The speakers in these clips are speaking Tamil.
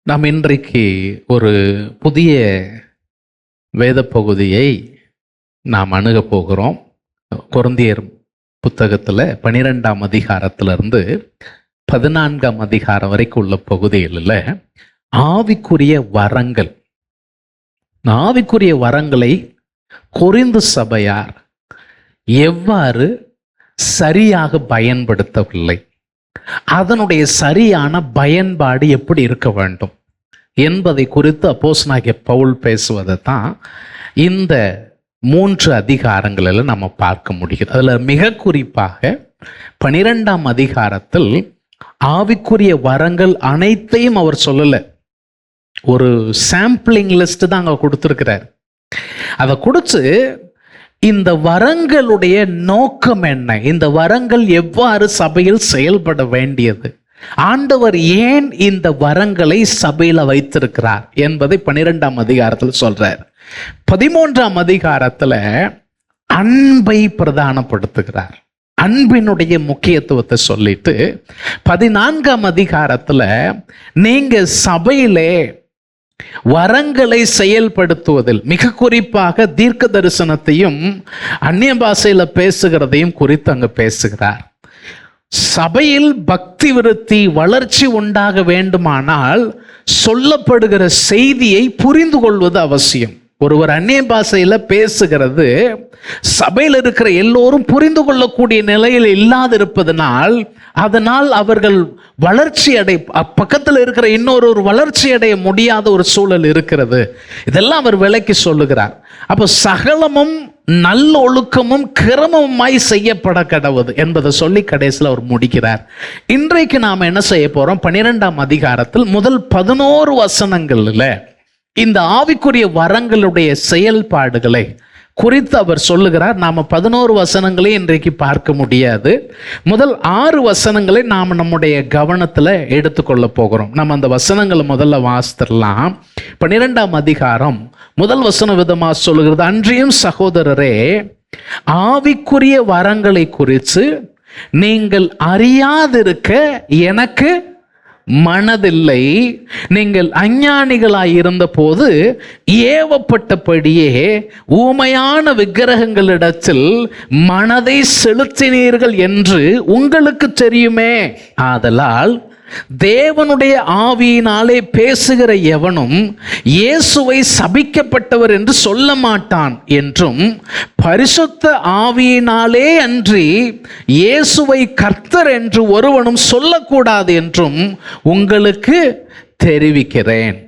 நாம் இன்றைக்கு ஒரு புதிய வேத பகுதியை நாம் அணுக போகிறோம். கொரிந்தியர் புத்தகத்தில் 12ஆம் அதிகாரத்திலிருந்து 14ஆம் அதிகாரம் வரைக்கும் உள்ள பகுதிகளில் ஆவிக்குரிய வரங்கள், ஆவிக்குரிய வரங்களை கொரிந்து சபையார் எவ்வாறு சரியாக பயன்படுத்தவில்லை, அதனுடைய சரியான பயன்பாடு எப்படி இருக்க வேண்டும் என்பதை குறித்து அப்போஸ்தலனாகிய பவுல் பேசுவதை தான் இந்த 3 அதிகாரங்களில் நம்ம பார்க்க முடிகிறது. அதில் மிக குறிப்பாக 12ஆம் அதிகாரத்தில் ஆவிக்குரிய வரங்கள் அனைத்தையும் அவர் சொல்லலை, ஒரு சாம்பிளிங் லிஸ்ட் தான் அங்கே கொடுத்துருக்கிறார். அதை கொடுத்து இந்த வரங்களுடைய நோக்கம் என்ன, இந்த வரங்கள் எவ்வாறு சபையில் செயல்பட வேண்டியது, ஆண்டவர் ஏன் இந்த வரங்களை சபையில் வைத்திருக்கிறார் என்பதை 12ஆம் அதிகாரத்தில் சொல்றார். 13ஆம் அதிகாரத்தில் அன்பை பிரதானப்படுத்துகிறார், அன்பினுடைய முக்கியத்துவத்தை சொல்லிட்டு 14ஆம் அதிகாரத்தில் நீங்க சபையிலே வரங்களை செயல்படுத்துவதில் மிக குறிப்பாக தீர்க்க தரிசனத்தையும் அந்நிய பாஷையில பேசுகிறதையும் குறித்து அங்கு பேசுகிறார். சபையில் பக்தி விருத்தி வளர்ச்சி உண்டாக வேண்டுமானால் சொல்லப்படுகிற செய்தியை புரிந்து கொள்வது அவசியம். ஒருவர் அந்நிய பாஷையில பேசுகிறது சபையில் இருக்கிற எல்லோரும் புரிந்து கொள்ளக்கூடிய நிலையில் இல்லாதிருப்பதனால் அதனால் அவர்கள் வளர்ச்சி பக்கத்தில் இருக்கிற இன்னொரு வளர்ச்சி அடைய முடியாத ஒரு சூழல் இருக்கிறது. இதெல்லாம் அவர் விளக்கி சொல்லுகிறார். அப்போ சகலமும் நல்லொழுக்கமும் கிரமமாய் செய்யப்பட கடவுது என்பதை சொல்லி கடைசியில் அவர் முடிக்கிறார். இன்றைக்கு நாம் என்ன செய்ய போறோம், 12ஆம் அதிகாரத்தில் முதல் 11 வசனங்களில் இந்த ஆவிக்குரிய வரங்களுடைய செயல்பாடுகளை குறித்து அவர் சொல்லுகிறார். நாம் 11 வசனங்களை இன்றைக்கு பார்க்க முடியாது. முதல் 6 வசனங்களை நாம் நம்முடைய கவனத்தில் எடுத்துக்கொள்ள போகிறோம். நம்ம அந்த வசனங்களை முதல்ல வாசித்திடலாம். 12ஆம் அதிகாரம் முதல் வசன விதமாக சொல்லுகிறது, அன்றியும் சகோதரரே, ஆவிக்குரிய வரங்களை குறித்து நீங்கள் அறியாதிருக்க எனக்கு மனதில்லை. நீங்கள் அஞ்ஞானிகளாய் இருந்த போது ஏவப்பட்டபடியே ஊமையான விக்கிரகங்களிடத்தில் மனதை செலுத்தினீர்கள் என்று உங்களுக்கு தெரியுமே. ஆதலால் தேவனுடைய ஆவியினாலே பேசுகிற எவனும் இயேசுவை சபிக்கப்பட்டவர் என்று சொல்ல மாட்டான் என்றும், பரிசுத்த ஆவியினாலே அன்றி இயேசுவை கர்த்தர் என்று ஒருவனும் சொல்லக்கூடாது என்றும் உங்களுக்கு தெரிவிக்கிறேன்.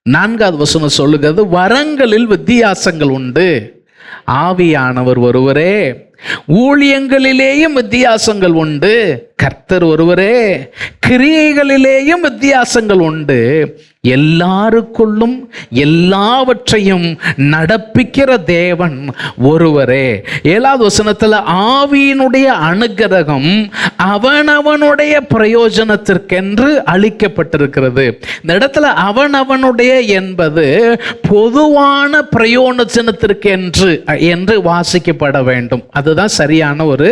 4வது வசனம் சொல்லுகிறது, வரங்களில் வித்தியாசங்கள் உண்டு, ஆவியானவர் ஒருவரே, ஊழியங்களிலேயும் வித்தியாசங்கள் உண்டு, கர்த்தர் ஒருவரே, கிரியைகளிலேயும் வித்தியாசங்கள் உண்டு, எல்லாருக்குள்ளும் எல்லாவற்றையும் நடப்பிக்கிற தேவன் ஒருவரே. 7வது வசனத்தில் ஆவியினுடைய அனுக்கிரகம் அவனவனுடைய பிரயோஜனத்திற்கென்று அளிக்கப்பட்டிருக்கிறது. இந்த இடத்துல அவனவனுடைய என்பது பொதுவான பிரயோஜனத்திற்கென்று என்று வாசிக்கப்பட வேண்டும். அதுதான் சரியான ஒரு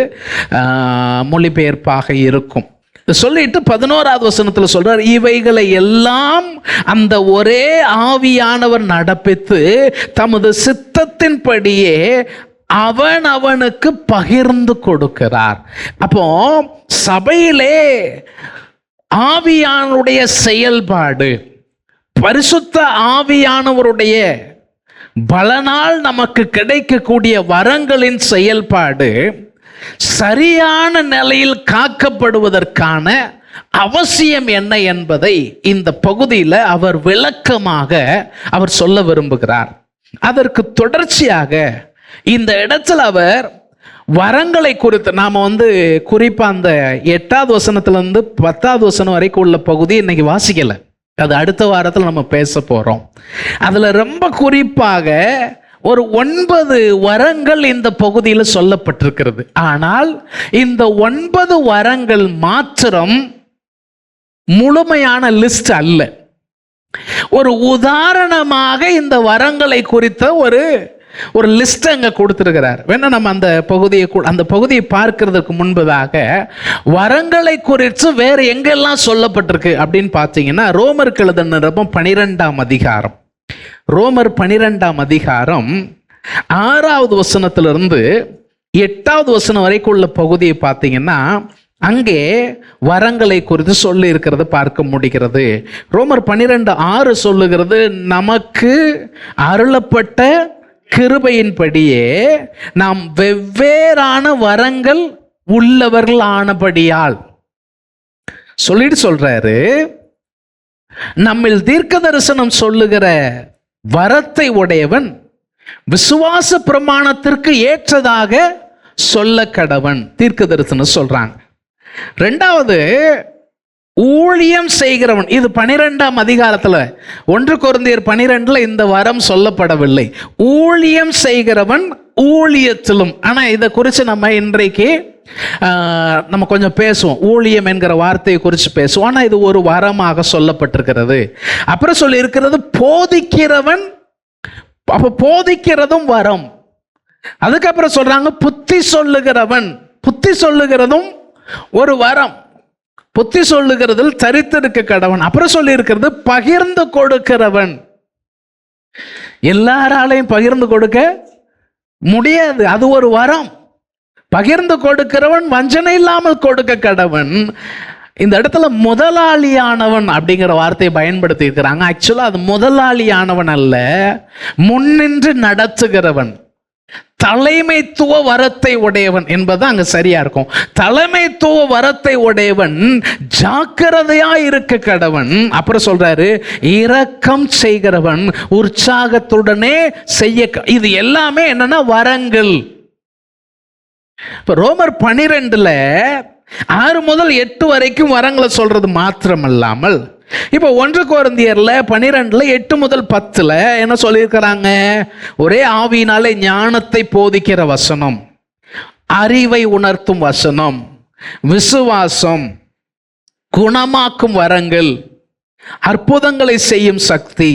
மொழிபெயர்ப்பாக இருக்கும். சொல்லிட்டு 11வது வசனத்தில் சொல்றார், இவைகளை எல்லாம் அந்த ஒரே ஆவியானவர் நடப்பித்து தமது சித்தத்தின்படியே அவன் அவனுக்கு பகிர்ந்து கொடுக்கிறார். அப்போ சபையிலே ஆவியானுடைய செயல்பாடு, பரிசுத்த ஆவியானவருடைய பலனால் நமக்கு கிடைக்கக்கூடிய வரங்களின் செயல்பாடு சரியான நிலையில் காக்கப்படுவதற்கான அவசியம் என்ன என்பதை இந்த பகுதியில் அவர் விளக்கமாக அவர் சொல்ல விரும்புகிறார். அதற்கு தொடர்ச்சியாக இந்த இடத்துல அவர் வரங்களை குறித்து நாம குறிப்பா அந்த 8வது வசனத்திலிருந்து 10வது வசனம் வரைக்கும் உள்ள பகுதி இன்னைக்கு வாசிக்கல, அது அடுத்த வாரத்தில் நம்ம பேச போறோம். அதுல ரொம்ப குறிப்பாக ஒரு 9 வரங்கள் இந்த பகுதியில் சொல்லப்பட்டிருக்கிறது. ஆனால் இந்த 9 வரங்கள் மாத்திரம் முழுமையான லிஸ்ட் அல்ல. ஒரு உதாரணமாக இந்த வரங்களை குறித்த ஒரு ஒரு லிஸ்ட் அங்கே கொடுத்துருக்கிறார். வேணா நம்ம அந்த பகுதியை பார்க்கறதுக்கு முன்பதாக வரங்களை குறித்து வேறு எங்கெல்லாம் சொல்லப்பட்டிருக்கு அப்படின்னு பார்த்தீங்கன்னா, ரோமருக்கு எழுதின நிருபம் 12ஆம் அதிகாரம், ரோமர் 12ஆம் அதிகாரம் 6வது வசனத்திலிருந்து 8வது வசனம் வரைக்கும் உள்ள பகுதியை பார்த்தீங்கன்னா, அங்கே வரங்களை குறித்து சொல்லி இருக்கிறது பார்க்க முடிகிறது. ரோமர் 12:6 சொல்லுகிறது, நமக்கு அருளப்பட்ட கிருபையின்படியே நாம் வெவ்வேறான வரங்கள் உள்ளவர்கள் ஆனபடியால் சொல்றாரு, நம்மில் தீர்க்க தரிசனம் சொல்லுகிற வரத்தை உடையவன் விசுவாச பிரமாணத்திற்கு ஏற்றதாக சொல்ல கடவன். தீர்க்க தரிசனம் சொல்றாங்க. ரெண்டாவது, ஊழியம் செய்கிறவன். இது 12ஆம் அதிகாரத்தில் 1 கொரிந்தியர் 12 இந்த வரம் சொல்லப்படவில்லை. ஊழியம் செய்கிறவன் ஊழியத்திலும். ஆனால் இதை குறித்து நம்ம இன்றைக்கு நம்ம கொஞ்சம் பேசுவோம். ஊழியம் என்கிற வார்த்தையை குறித்து பேசுவோம். ஆனால் இது ஒரு வரமாக சொல்லப்பட்டிருக்கிறது. அப்புறம் சொல்லி இருக்கிறது போதிக்கிறவன். அப்போ போதிக்கிறதும் வரம். அதுக்கப்புறம் சொல்றாங்க புத்தி சொல்லுகிறவன். புத்தி சொல்லுகிறதும் ஒரு வரம். புத்தி சொல்லுகிறதில் தரித்திருக்க கடவன். அப்புறம் சொல்லி இருக்கிறது பகிர்ந்து கொடுக்கிறவன். எல்லாராலையும் பகிர்ந்து கொடுக்க முடியாது, அது ஒரு வரம். பகிர்ந்து கொடுக்கிறவன் வஞ்சனை இல்லாமல் கொடுக்க கடவன். இந்த இடத்துல முதலாளியானவன் அப்படிங்கிற வார்த்தையை பயன்படுத்தி இருக்கிறாங்க. ஆக்சுவலா அது முதலாளியானவன் அல்ல, முன்னின்று நடத்துகிறவன், தலைமைத்துவ வரத்தை உடையவன் என்பது அங்க சரியா இருக்கும். தலைமைத்துவ வரத்தை உடையவன் ஜாக்கிரதையா இருக்க கடவன். அப்புறம் சொல்றாரு இரக்கம் செய்கிறவன் உற்சாகத்துடனே செய்ய. இது எல்லாமே என்னன்னா வரங்கள். இப்ப ரோமர் 12 6 முதல் 8 வரைக்கும் வரங்களை சொல்றது மாத்திரமல்லாமல், இப்போ 1 கொரிந்தியர்ல 12 8 முதல் 10 என்ன சொல்லியிருக்கிறாங்க? ஒரே ஆவியினாலே ஞானத்தை போதிக்கிற வசனம், அறிவை உணர்த்தும் வசனம், விசுவாசம், குணமாக்கும் வரங்கள், அற்புதங்களை செய்யும் சக்தி,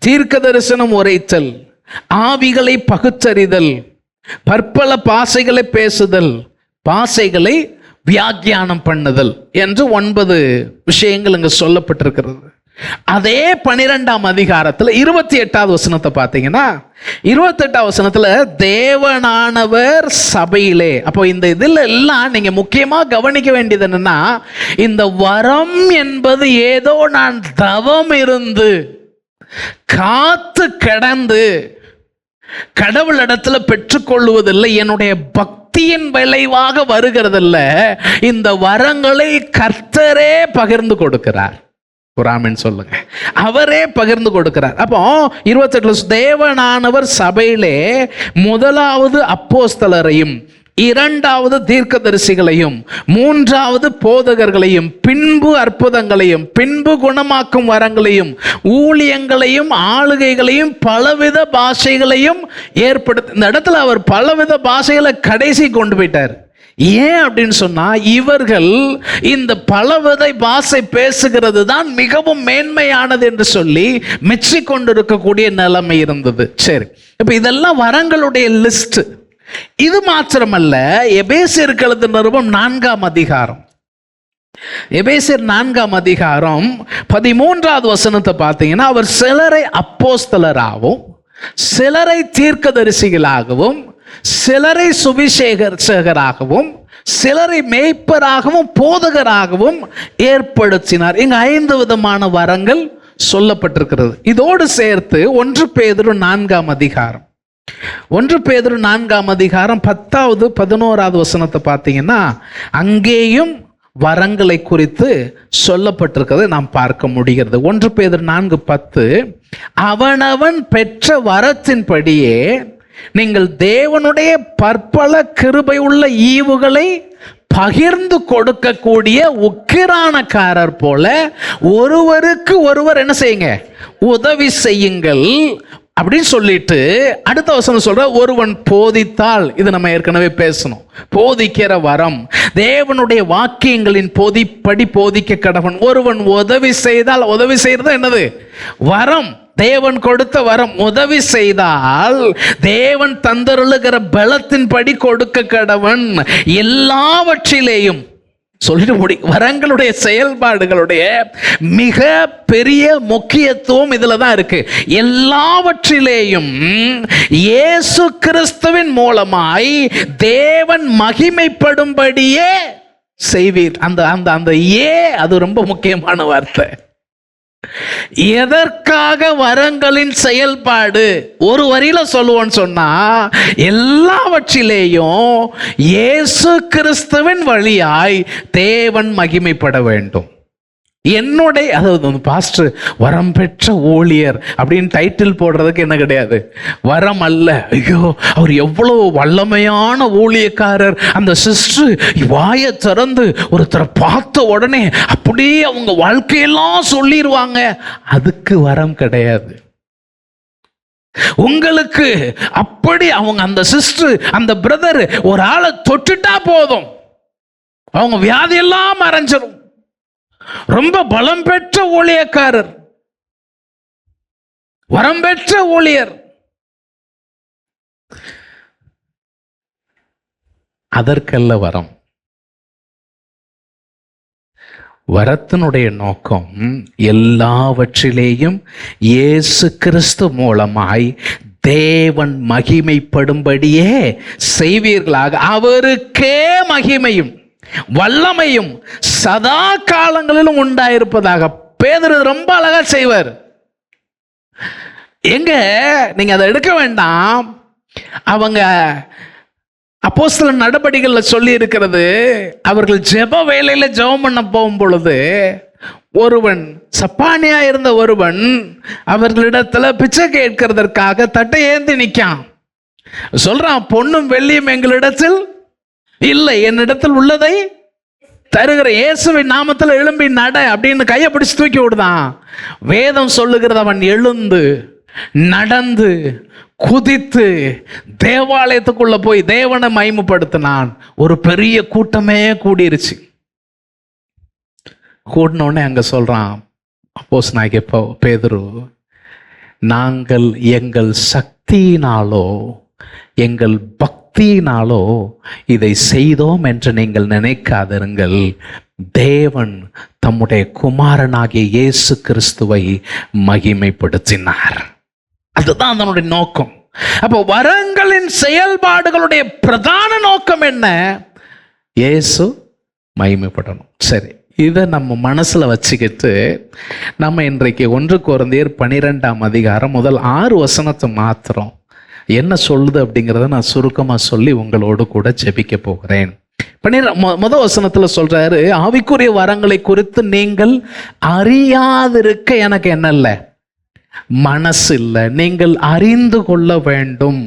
தீர்க்க தரிசனம் உரைத்தல், ஆவிகளை பகுத்தறிதல், பற்பல பாசைகளை பேசுதல், பாசைகளை வியாக்கியானம் பண்ணுதல் என்று 9 விஷயங்கள் இங்கு சொல்லப்பட்டிருக்கிறது. அதே 12ஆம் அதிகாரத்தில் 28வது வசனத்தை பார்த்தீங்கன்னா, 28வது வசனத்தில் தேவனானவர் சபையிலே. அப்போ இந்த இதில் எல்லாம் நீங்க முக்கியமா கவனிக்க வேண்டியது என்னன்னா, இந்த வரம் என்பது ஏதோ நான் தவம் இருந்து காத்து கிடந்து கடவுளிடத்துல பெற்றுக்கொள்வதில்லை, என்னுடைய பக்தியின் விளைவாக வருகிறதில்ல. இந்த வரங்களை கர்த்தரே பகிர்ந்து கொடுக்கிறார். ஒரு ஆமென் சொல்லுங்க. அவரே பகிர்ந்து கொடுக்கிறார். அப்போ 28 தேவனானவர் சபையிலே முதலாவது அப்போஸ்தலரையும், 2வது தீர்க்கதரிசிகளையும், 3வது போதகர்களையும், பின்பு அற்புதங்களையும், பின்பு குணமாக்கும் வரங்களையும், ஊழியங்களையும், ஆளுகைகளையும், பலவித பாஷைகளையும் ஏற்படுத்த. இந்த இடத்துல அவர் பலவித பாஷைகளை கடைசி கொண்டு போயிட்டார். ஏன் அப்படின்னு சொன்னா, இவர்கள் இந்த பலவித பாஷை பேசுகிறது தான் மிகவும் மேன்மையானது என்று சொல்லி மெச்சிக்கொண்டிருக்கக்கூடிய நிலைமை இருந்தது. சரி, இப்ப இதெல்லாம் வரங்களுடைய லிஸ்ட். இது மாத்திரமல்ல, எபேசியருக்கு எழுதின நிருபம் 4ஆம் அதிகாரம், எபேசியர் 4ஆம் அதிகாரம் 13வது வசனத்தை பார்த்தீங்கன்னா, அவர் சிலரை அப்போஸ்தலராகவும், சிலரை தீர்க்கதரிசிகளாகவும், சிலரை சுவிசேஷகராகவும், சிலரை மேய்ப்பராகவும், போதகராகவும் ஏற்படுத்தினார். இங்கு 5 விதமான வரங்கள் சொல்லப்பட்டிருக்கிறது. இதோடு சேர்த்து 1 பேதுரு 4ஆம் அதிகாரம், 1 பேதுரு 4ஆம் அதிகாரம் 10வது 11வது வசனத்தை பார்த்தீங்கன்னா, அங்கேயும் வரங்களை குறித்து சொல்லப்பட்டிருக்கிறதை நாம் பார்க்க முடிகிறது. 1 பேதுரு 4:10, அவனவன் பெற்ற வரத்தின்படியே நீங்கள் தேவனுடைய பற்பல கிருபை உள்ள ஈவுகளை பகிர்ந்து கொடுக்கக்கூடிய உக்கிரானக்காரர் போல ஒருவருக்கு ஒருவர் என்ன செய்யுங்க, உதவி செய்யுங்கள் அப்படின்னு சொல்லிட்டு அடுத்த வசனம் சொல்ற, ஒருவன் போதித்தால், இது நம்ம ஏற்கனவே பேசணும், போதிக்கிற வரம், தேவனுடைய வாக்கியங்களின் போதிப்படி போதிக்க கடவன். ஒருவன் உதவி செய்தால், உதவி செய்யறது என்னது? வரம். தேவன் கொடுத்த வரம் உதவி செய்தால் தேவன் தந்தருளுகிற பலத்தின்படி கொடுக்க கடவன். எல்லாவற்றிலேயும் சொல்லிட்டு வரங்களுடைய செயல்பாடுகளுடைய மிக பெரிய முக்கியத்துவம் இதுல தான் இருக்கு. எல்லாவற்றிலேயும் இயேசு கிறிஸ்துவின் மூலமாய் தேவன் மகிமைப்படும்படியே செய்வீர். அந்த அந்த அந்த அது ரொம்ப முக்கியமான வார்த்தை. எதற்காக வரங்களின் செயல்பாடு ஒரு வரியில சொல்லுவோன்னு சொன்னா, எல்லாவற்றிலேயும் இயேசு கிறிஸ்துவின் வழியாய் தேவன் மகிமைப்பட வேண்டும். என்னுடைய அதாவது பாஸ்டர் வரம் பெற்ற ஊழியர் அப்படின்னு டைட்டில் போடுறதுக்கு என்ன கிடையாது, வரம் அல்ல. ஐயோ அவர் எவ்வளவு வல்லமையான ஊழியக்காரர். அந்த சிஸ்டர் வாயை திறந்து ஒருத்தரை பார்த்த உடனே அப்படியே அவங்க வாழ்க்கையெல்லாம் சொல்லிடுவாங்க, அதுக்கு வரம் கிடையாது. உங்களுக்கு அப்படி அவங்க அந்த சிஸ்டர் அந்த பிரதர் ஒரு ஆளை தொட்டுட்டா போதும், அவங்க வியாதியெல்லாம் மறைஞ்சிடும். ரொம்ப பலம் பெற்ற ஊழியக்காரர், வரம் பெற்ற ஊழியர், அதற்கல்ல வரம். வரத்தினுடைய நோக்கம் எல்லாவற்றிலேயும் இயேசு கிறிஸ்து மூலமாய் தேவன் மகிமைப்படும்படியே செய்வீர்களாக. அவருக்கே மகிமையும் வல்லமையும் சதா காலங்களிலும் உண்டாயிருப்பதாக. பேதுரு ரொம்ப அழகா செய்வார். எங்க நீங்க அதை எடுக்க வேண்டாம், அவங்க அப்போஸ்தலர் நடபடிகள்ல சொல்லி இருக்கிறது, அவர்கள் ஜெப வேளையில ஜெபம் பண்ண போகும் பொழுது ஒருவன் சப்பானியா இருந்த ஒருவன் அவர்களிடத்துல பிச்சை கேட்கிறதற்காக தட்டை ஏந்தி நிற்கான். சொல்றான், பொன்னும் வெள்ளியும் எங்களிடத்தில் இல்லை, என்னிடத்தில் உள்ளதை தருகிற இயேசுவின் நாமத்தில் எழும்பி நட அப்படின்னு கையை பிடிச்சு தூக்கி விடுதான். வேதம் சொல்லுகிறது, அவன் எழுந்து நடந்து குதித்து தேவாலயத்துக்குள்ள போய் தேவனை மகிமைப்படுத்தினான். ஒரு பெரிய கூட்டமே கூடிருச்சு. கூடினோடனே அங்க சொல்றான் அப்போஸ்தலனாகிய பேதுரு, நாங்கள் எங்கள் சக்தியினாலோ எங்கள் பக்தியினாலோ இதை செய்தோம் என்று நீங்கள் நினைக்காதிருங்கள். தேவன் தம்முடைய குமாரனாகிய இயேசு கிறிஸ்துவை மகிமைப்படுத்தினார். அதுதான் அதனுடைய நோக்கம். அப்போ வரங்களின் செயல்பாடுகளுடைய பிரதான நோக்கம் என்ன? இயேசு மகிமைப்படணும். சரி, இதை நம்ம மனசுல வச்சுக்கிட்டு நம்ம இன்றைக்கு 1 கொரிந்தியர் 12ஆம் அதிகாரம் முதல் 6 வசனத்தை மாத்திரம் என்ன சொல்லுது அப்படிங்கிறத நான் சுருக்கமாக சொல்லி உங்களோடு கூட ஜெபிக்க போகிறேன். முதல் வசனத்தில் சொல்றாரு, ஆவிக்குரிய வரங்களை குறித்து நீங்கள் அறியாதிருக்க எனக்கு என்ன இல்லை, மனசு இல்லை. நீங்கள் அறிந்து கொள்ள வேண்டும்.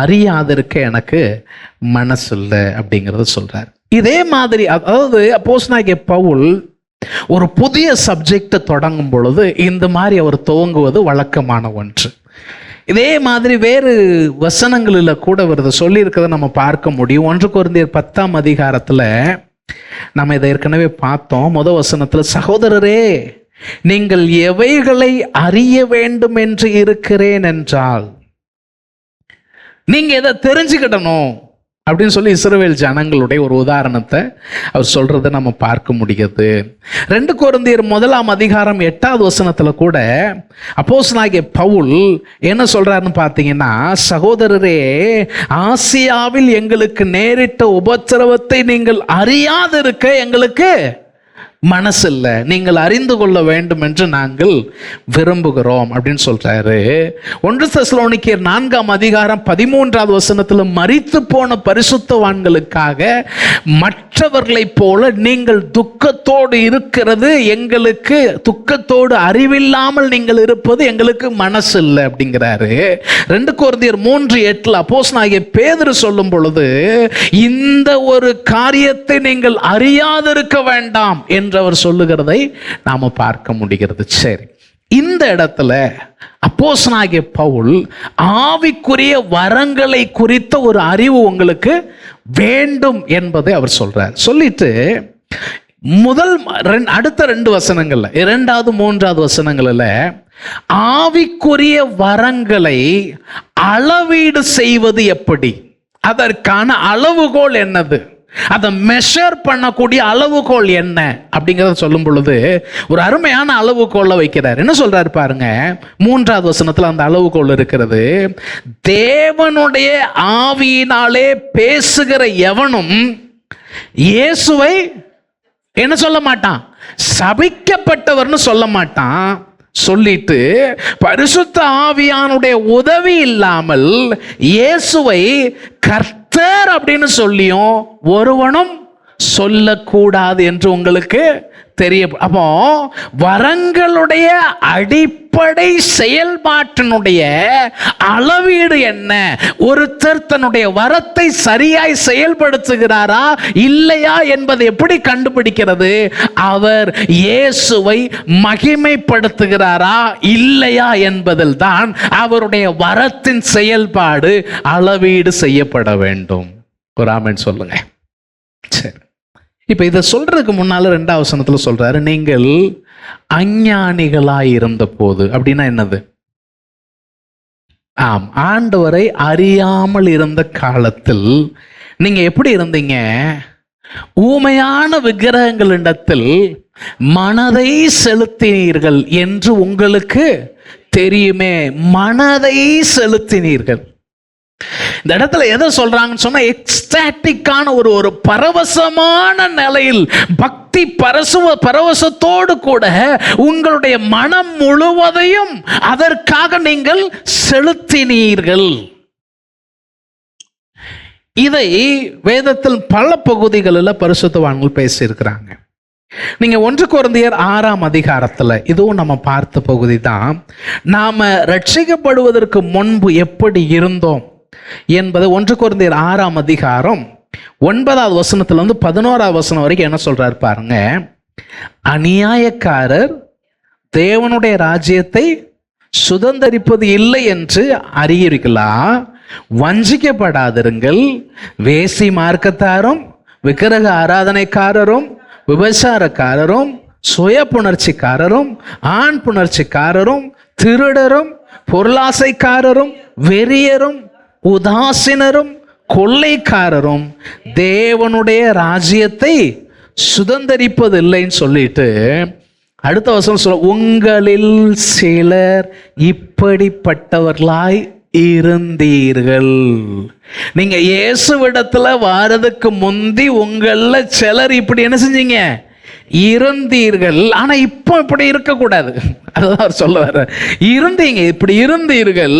அறியாதிருக்க எனக்கு மனசு இல்லை அப்படிங்கிறத சொல்றாரு. இதே மாதிரி அதாவது அப்போஸ்தலனாகிய பவுல் ஒரு புதிய சப்ஜெக்டை தொடங்கும் பொழுது இந்த மாதிரி அவர் துவங்குவது வழக்கமான ஒன்று. இதே மாதிரி வேறு வசனங்களில் கூட வருது சொல்லி இருக்கிறத நம்ம பார்க்க முடியும். 1 கொரிந்தியர் 10ஆம் அதிகாரத்தில் நம்ம இதை ஏற்கனவே பார்த்தோம். முதல் வசனத்தில், சகோதரரே நீங்கள் எவைகளை அறிய வேண்டும் என்று இருக்கிறேன் என்றால், நீங்க எதை தெரிஞ்சுக்கிடணும் அப்படின்னு சொல்லி இஸ்ரவேல் ஜனங்களுடைய ஒரு உதாரணத்தை அவர் சொல்றதை நம்ம பார்க்க முடியுது. 2 கொரிந்தியர் 1ஆம் அதிகாரம் 8வது வசனத்துல கூட அப்போஸ்தலனாகிய பவுல் என்ன சொல்றாருன்னு பார்த்தீங்கன்னா, சகோதரரே ஆசியாவில் எங்களுக்கு நேரிட்ட உபத்திரவத்தை நீங்கள் அறியாதிருக்க எங்களுக்கு மனசு இல்லை, நீங்கள் அறிந்து கொள்ள வேண்டும் என்று நாங்கள் விரும்புகிறோம் அப்படின்னு சொல்றாரு. 1 தெசலோனிக்கேயர் 4ஆம் அதிகாரம் 13வது வசனத்தில், மரித்து போன பரிசுத்தவான்களுக்காக மற்றவர்களைப் போல நீங்கள் துக்கத்தோடு இருக்கிறது எங்களுக்கு, துக்கத்தோடு அறிவில்லாமல் நீங்கள் இருப்பது எங்களுக்கு மனசு இல்லை அப்படிங்கிறாரு. 2 கொரிந்தியர் 3:8 அப்போஸ்தலனாகிய பேதுரு சொல்லும் பொழுது, இந்த ஒரு காரியத்தை நீங்கள் அறியாதிருக்க வேண்டாம் என்று அவர் சொல்லுகிறதை நாம பார்க்க முடிகிறது. சரி, இந்த இடத்துல அப்போஸ்தலனாகிய பவுல் ஆவிக்குரிய வரங்களை குறித்த ஒரு அறிவு உங்களுக்கு வேண்டும் என்பதை அவர் சொல்றார். சொல்லிட்டு அடுத்த 2 வசனங்கள்ல 2வது 3வது வசனங்கள்ல ஆவிக்குரிய வரங்களை அளவீடு செய்வது எப்படி? அதற்கான அளவுகோல் என்னது? அதை மெஷர் பண்ணக்கூடிய அளவுகோல் என்ன அப்படிங்கிறத சொல்லும் பொழுது ஒரு அருமையான அளவுகோலை வைக்கிறார். என்ன சொல்றாரு பாருங்க, 3வது வசனத்துல அந்த அளவுகோல் இருக்கிறது. தேவனுடைய ஆவியினாலே பேசுகிற எவனும் இயேசுவை என்ன சொல்ல மாட்டான்? சபிக்கப்பட்டவர்னு சொல்ல மாட்டான். சொல்லிட்டு பரிசுத்த ஆவியானுடைய உதவி இல்லாமல் இயேசுவை கர்த்தர் அப்படின்னு சொல்லியும் ஒருவனும் சொல்லக்கூடாது என்று உங்களுக்கு தெரிய. அப்போ வரங்களுடைய அடிப்படை செயல்பாட்டினுடைய அளவீடு என்ன? ஒருத்தர் தன்னுடைய வரத்தை சரியாய் செயல்படுத்துகிறாரா இல்லையா என்பதை எப்படி கண்டுபிடிக்கிறது? அவர் இயேசுவை மகிமைப்படுத்துகிறாரா இல்லையா என்பதில் தான் அவருடைய வரத்தின் செயல்பாடு அளவீடு செய்யப்பட வேண்டும். ஒரு ஆமென் சொல்லுங்க. சரி, இப்ப இதை சொல்றதுக்கு முன்னால 2வது வசனத்துல சொல்றாரு, நீங்கள் அஞ்ஞானிகளாய் இருந்த போது. அப்படின்னா என்னது? ஆம், ஆண்டவரை அறியாமல் இருந்த காலத்தில் நீங்க எப்படி இருந்தீங்க? ஊமையான விக்கிரகங்களிடத்தில் மனதை செலுத்தினீர்கள் என்று உங்களுக்கு தெரியுமே. மனதை செலுத்தினீர்கள். இந்த இடத்துல எதை சொல்றாங்கன்னு சொன்னா, எக்ஸ்டாட்டிக்கான ஒரு பரவசமான நிலையில் பக்தி பரவசத்தோடு கூட உங்களுடைய மனம் முழுவதையும் அதற்காக நீங்கள் செலுத்தினீர்கள். இதை வேதத்தில் பல பகுதிகளில் பரிசுத்தவான்கள் பேசியிருக்கிறாங்க. நீங்க 1 கொரிந்தியர் 6ஆம் அதிகாரத்துல இதுவும் நம்ம பார்த்த பகுதி தான். நாம ரட்சிக்கப்படுவதற்கு முன்பு எப்படி இருந்தோம் என்பது 1 கொரிந்தியர் 6ஆம் அதிகாரம் 9வது வசனத்துல இருந்து 11வது வசனம் வரைக்கும் என்ன சொல்றாரு பாருங்க. அநியாயக்காரர் தேவனுடைய ராஜ்யத்தை சுதந்தரிப்பது இல்லை என்று அறியீர்களா? வஞ்சிக்கப்படாதிருங்கள். வேசி மார்க்கத்தாரும் விக்கிரக ஆராதனைக்காரரும் விபச்சாரக்காரரும் சுய புணர்ச்சிக்காரரும் ஆண் புணர்ச்சிக்காரரும் திருடரும் பொருளாசைக்காரரும் வெறியரும் உதாசீனரும் கொள்ளைக்காரரும் தேவனுடைய ராஜ்யத்தை சுதந்தரிப்பதில்லைன்னு சொல்லிட்டு அடுத்த வசனம் சொல்ல, உங்களில் சிலர் இப்படிப்பட்டவர்களாய் இருந்தீர்கள். நீங்க இயேசுவிடத்துல வாரதுக்கு முந்தி உங்கள சிலர் இப்படி என்ன செஞ்சீங்க? இருந்தீர்கள். ஆனா இப்போ இப்படி இருக்கக்கூடாது. அதுதான் அவர் சொல்ல வர்ற. இருந்தீங்க, இப்படி இருந்தீர்கள்.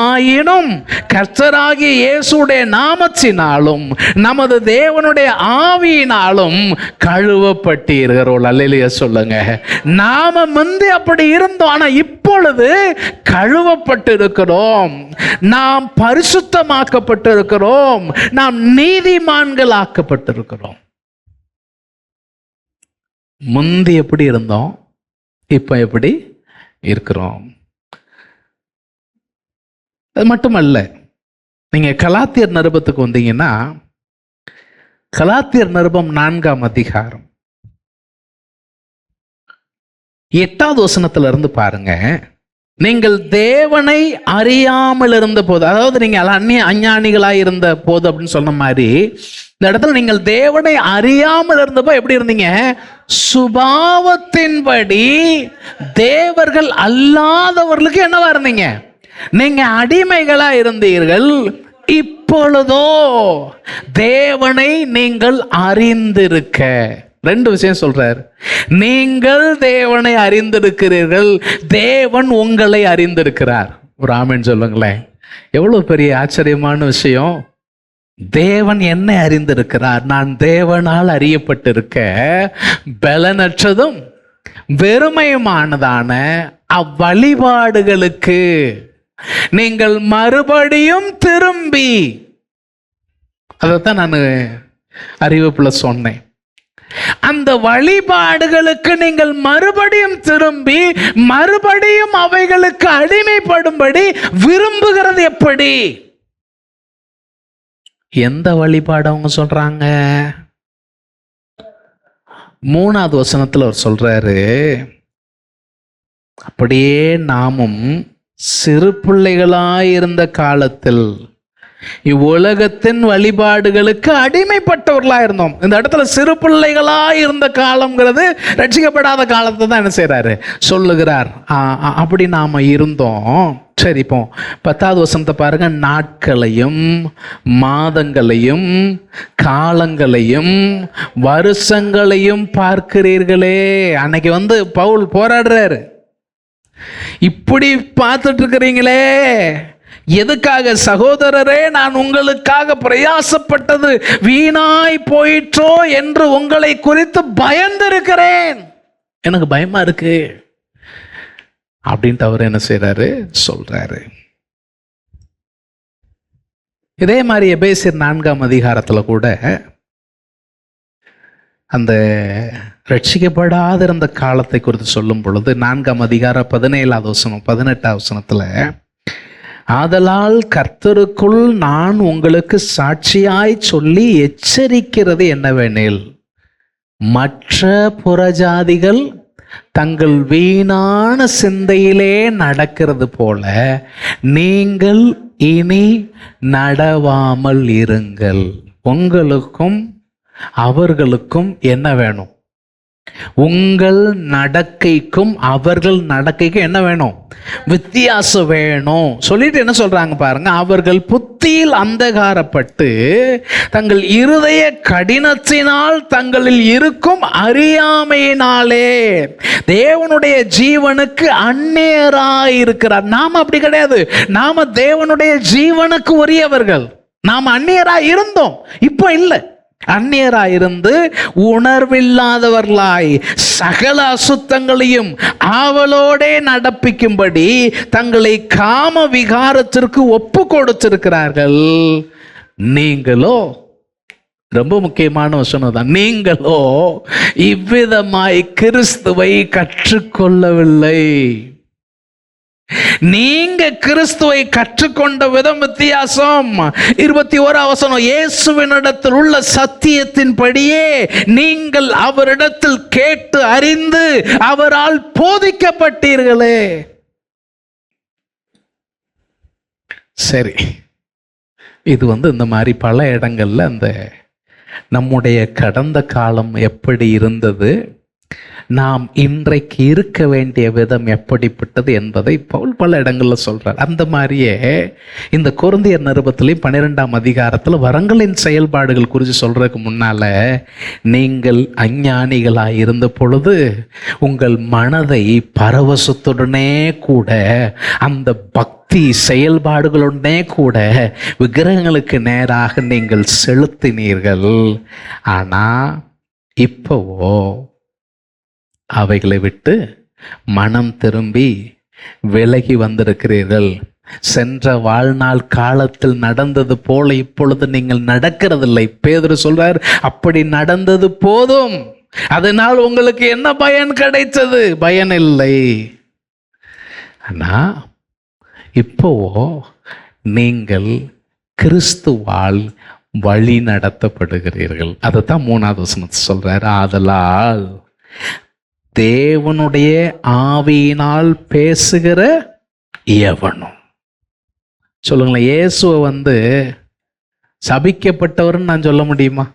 ஆயினும் கர்த்தராகிய இயேசுடைய நாமத்தினாலும் நமது தேவனுடைய ஆவியினாலும் கழுவப்பட்டீர்கள். அல்லேலூயா சொல்லுங்க. நாம முந்தி அப்படி இருந்தோம், ஆனா இப்பொழுது கழுவப்பட்டு இருக்கிறோம். நாம் பரிசுத்தமாக்கப்பட்டு இருக்கிறோம். நாம் நீதிமான்கள் ஆக்கப்பட்டிருக்கிறோம். முந்தி எப்படி இருந்தோம், இப்ப எப்படி இருக்கிறோம். அது மட்டுமல்ல, நீங்க கலாத்தியர் நிருபத்துக்கு வந்தீங்கன்னா கலாத்தியர் நிருபம் 4ஆம் அதிகாரம் 8வது வசனத்துல இருந்து பாருங்க. நீங்கள் தேவனை அறியாமல் இருந்த போது, அதாவது நீங்க அஞ்ஞானிகளாய் இருந்த போது அப்படின்னு சொன்ன மாதிரி இந்த இடத்துல நீங்கள் தேவனை அறியாமல் இருந்தப்போ எப்படி இருந்தீங்க? சுபாவத்தின்படி தேவர்கள் அல்லாதவர்களுக்கு என்னவா இருந்தீங்க? நீங்க அடிமைகளா இருந்தீர்கள். இப்பொழுதோ தேவனை நீங்கள் அறிந்திருக்க. 2 விஷயம் சொல்றார். நீங்கள் தேவனை அறிந்திருக்கிறீர்கள், தேவன் உங்களை அறிந்திருக்கிறார். ஒரு ஆமென் சொல்லுங்களேன். எவ்வளவு பெரிய ஆச்சரியமான விஷயம். தேவன் என்னை அறிந்திருக்கிறார். நான் தேவனால் அறியப்பட்டிருக்க பலனற்றதும் வெறுமையுமானதான அவ்வழிபாடுகளுக்கு நீங்கள் மறுபடியும் திரும்பி, அதைத்தான் நான் அறிவிப்புல சொன்னேன். அந்த வழிபாடுகளுக்கு நீங்கள் மறுபடியும் திரும்பி மறுபடியும் அவைகளுக்கு அடிமைப்படும்படி விரும்புகிறது எப்படி? எந்த வழிபாடு அவங்க சொல்றாங்க? 3வது வசனத்துல அவர் சொல்றாரு, அப்படியே நாமும் சிறு பிள்ளைகளாயிருந்த காலத்தில் இவ்வுலகத்தின் வழிபாடுகளுக்கு அடிமைப்பட்டவர்களா இருந்தோம். இந்த இடத்துல சிறு பிள்ளைகளா இருந்த காலம்ங்கிறது ரட்சிக்கப்படாத காலத்தை தான் என்ன செய்யறாரு சொல்லுகிறார். அப்படி நாம இருந்தோம். சரி, இப்போ 10வது வசனத்தை பாருங்க. நாட்களையும் மாதங்களையும் காலங்களையும் வருஷங்களையும் பார்க்கிறீர்களே. அன்னைக்கு பவுல் போராடுறாரு. இப்படி பார்த்துட்டு இருக்கிறீங்களே, எதுக்காக? சகோதரரே, நான் உங்களுக்காக பிரயாசப்பட்டது வீணாய் போயிற்றோ என்று உங்களை குறித்து பயந்திருக்கிறேன். எனக்கு பயமா இருக்கு அப்படின்ட்டு அவர் என்ன செய்யறாரு சொல்றாரு. இதே மாதிரி எபேசியர் 4ஆம் அதிகாரத்துல கூட அந்த ரட்சிக்கப்படாத இருந்த காலத்தை குறித்து சொல்லும் பொழுது 4ஆம் அதிகாரம் 17வது வசனம் 18வது வசனத்துல, ஆதலால் கர்த்தருக்குள் நான் உங்களுக்கு சாட்சியாய் சொல்லி எச்சரிக்கிறது என்னவெனில், மற்ற புறஜாதிகள் தங்கள் வீணான சிந்தையிலே நடக்கிறது போல நீங்கள் இனி நடவாமல் இருங்கள். உங்களுக்கும் அவர்களுக்கும் என்ன வேணும்? உங்கள் நடக்கைக்கும் அவர்கள் நடக்கைக்கும் என்ன வேணும்? வித்தியாசம் வேணும். சொல்லிட்டு என்ன சொல்றாங்க பாருங்க. அவர்கள் புத்தியில் அந்தகாரப்பட்டு தங்கள் இருதய கடினத்தினால் தங்களில் இருக்கும் அறியாமையினாலே தேவனுடைய ஜீவனுக்கு அந்நியராய் இருக்கிறார். நாம அப்படி கிடையாது. நாம தேவனுடைய ஜீவனுக்கு உரியவர்கள். நாம அந்நியராய் இருந்தோம், இப்போ இல்லை. அந்நியராயிருந்து உணர்வில்லாதவர்களாய் சகல அசுத்தங்களையும் ஆவலோடே நடப்பிக்கும்படி தங்களை காம விகாரத்திற்கு ஒப்பு கொடுத்திருக்கிறார்கள். நீங்களோ, ரொம்ப முக்கியமான வசனம் தான், நீங்களோ இவ்விதமாய் கிறிஸ்துவை கற்றுக்கொள்ளவில்லை. நீங்க கிறிஸ்துவை கற்றுக்கொண்ட விதம் வித்தியாசம். 21வது வசனம், இயேசுவினிடத்தில் உள்ள சத்தியத்தின்படியே நீங்கள் அவரிடத்தில் கேட்டு அறிந்து அவரால் போதிக்கப்பட்டீர்களே. சரி, இது இந்த மாதிரி பல இடங்கள்ல அந்த நம்முடைய கடந்த காலம் எப்படி இருந்தது, நாம் இன்றைக்கு இருக்க வேண்டிய விதம் எப்படிப்பட்டது என்பதை பவுல் பல இடங்கள்ல சொல்றார். அந்த மாதிரியே இந்த கொரிந்தியர் நிருபத்திலையும் 12ஆம் அதிகாரத்தில் வரங்களின் செயல்பாடுகள் குறித்து சொல்றதுக்கு முன்னால, நீங்கள் அஞ்ஞானிகளாய் இருந்த பொழுது உங்கள் மனதை பரவசத்துடனே கூட அந்த பக்தி செயல்பாடுகளுடனே கூட விக்கிரகங்களுக்கு நேராக நீங்கள் செலுத்தினீர்கள். ஆனா இப்போவோ அவைகளை விட்டு மனம் திரும்பி விலகி வந்திருக்கிறீர்கள். சென்ற வாழ்நாள் காலத்தில் நடந்தது போல இப்பொழுது நீங்கள் நடக்கிறதில்லை. பேதுரு சொல்றார், அப்படி நடந்தது போதும், அதனால் உங்களுக்கு என்ன பயன் கிடைத்தது? பயன் இல்லை. ஆனா இப்போ நீங்கள் கிறிஸ்துவால் வழி நடத்தப்படுகிறீர்கள். அதைத்தான் 3வது வசனத்தை சொல்றாரு. ஆதலால் தேவனுடைய ஆவியினால் பேசுகிற எவனும். சொல்லுங்களேன், இயேசுவை சபிக்கப்பட்டவர்னு நான் சொல்ல முடியுமா?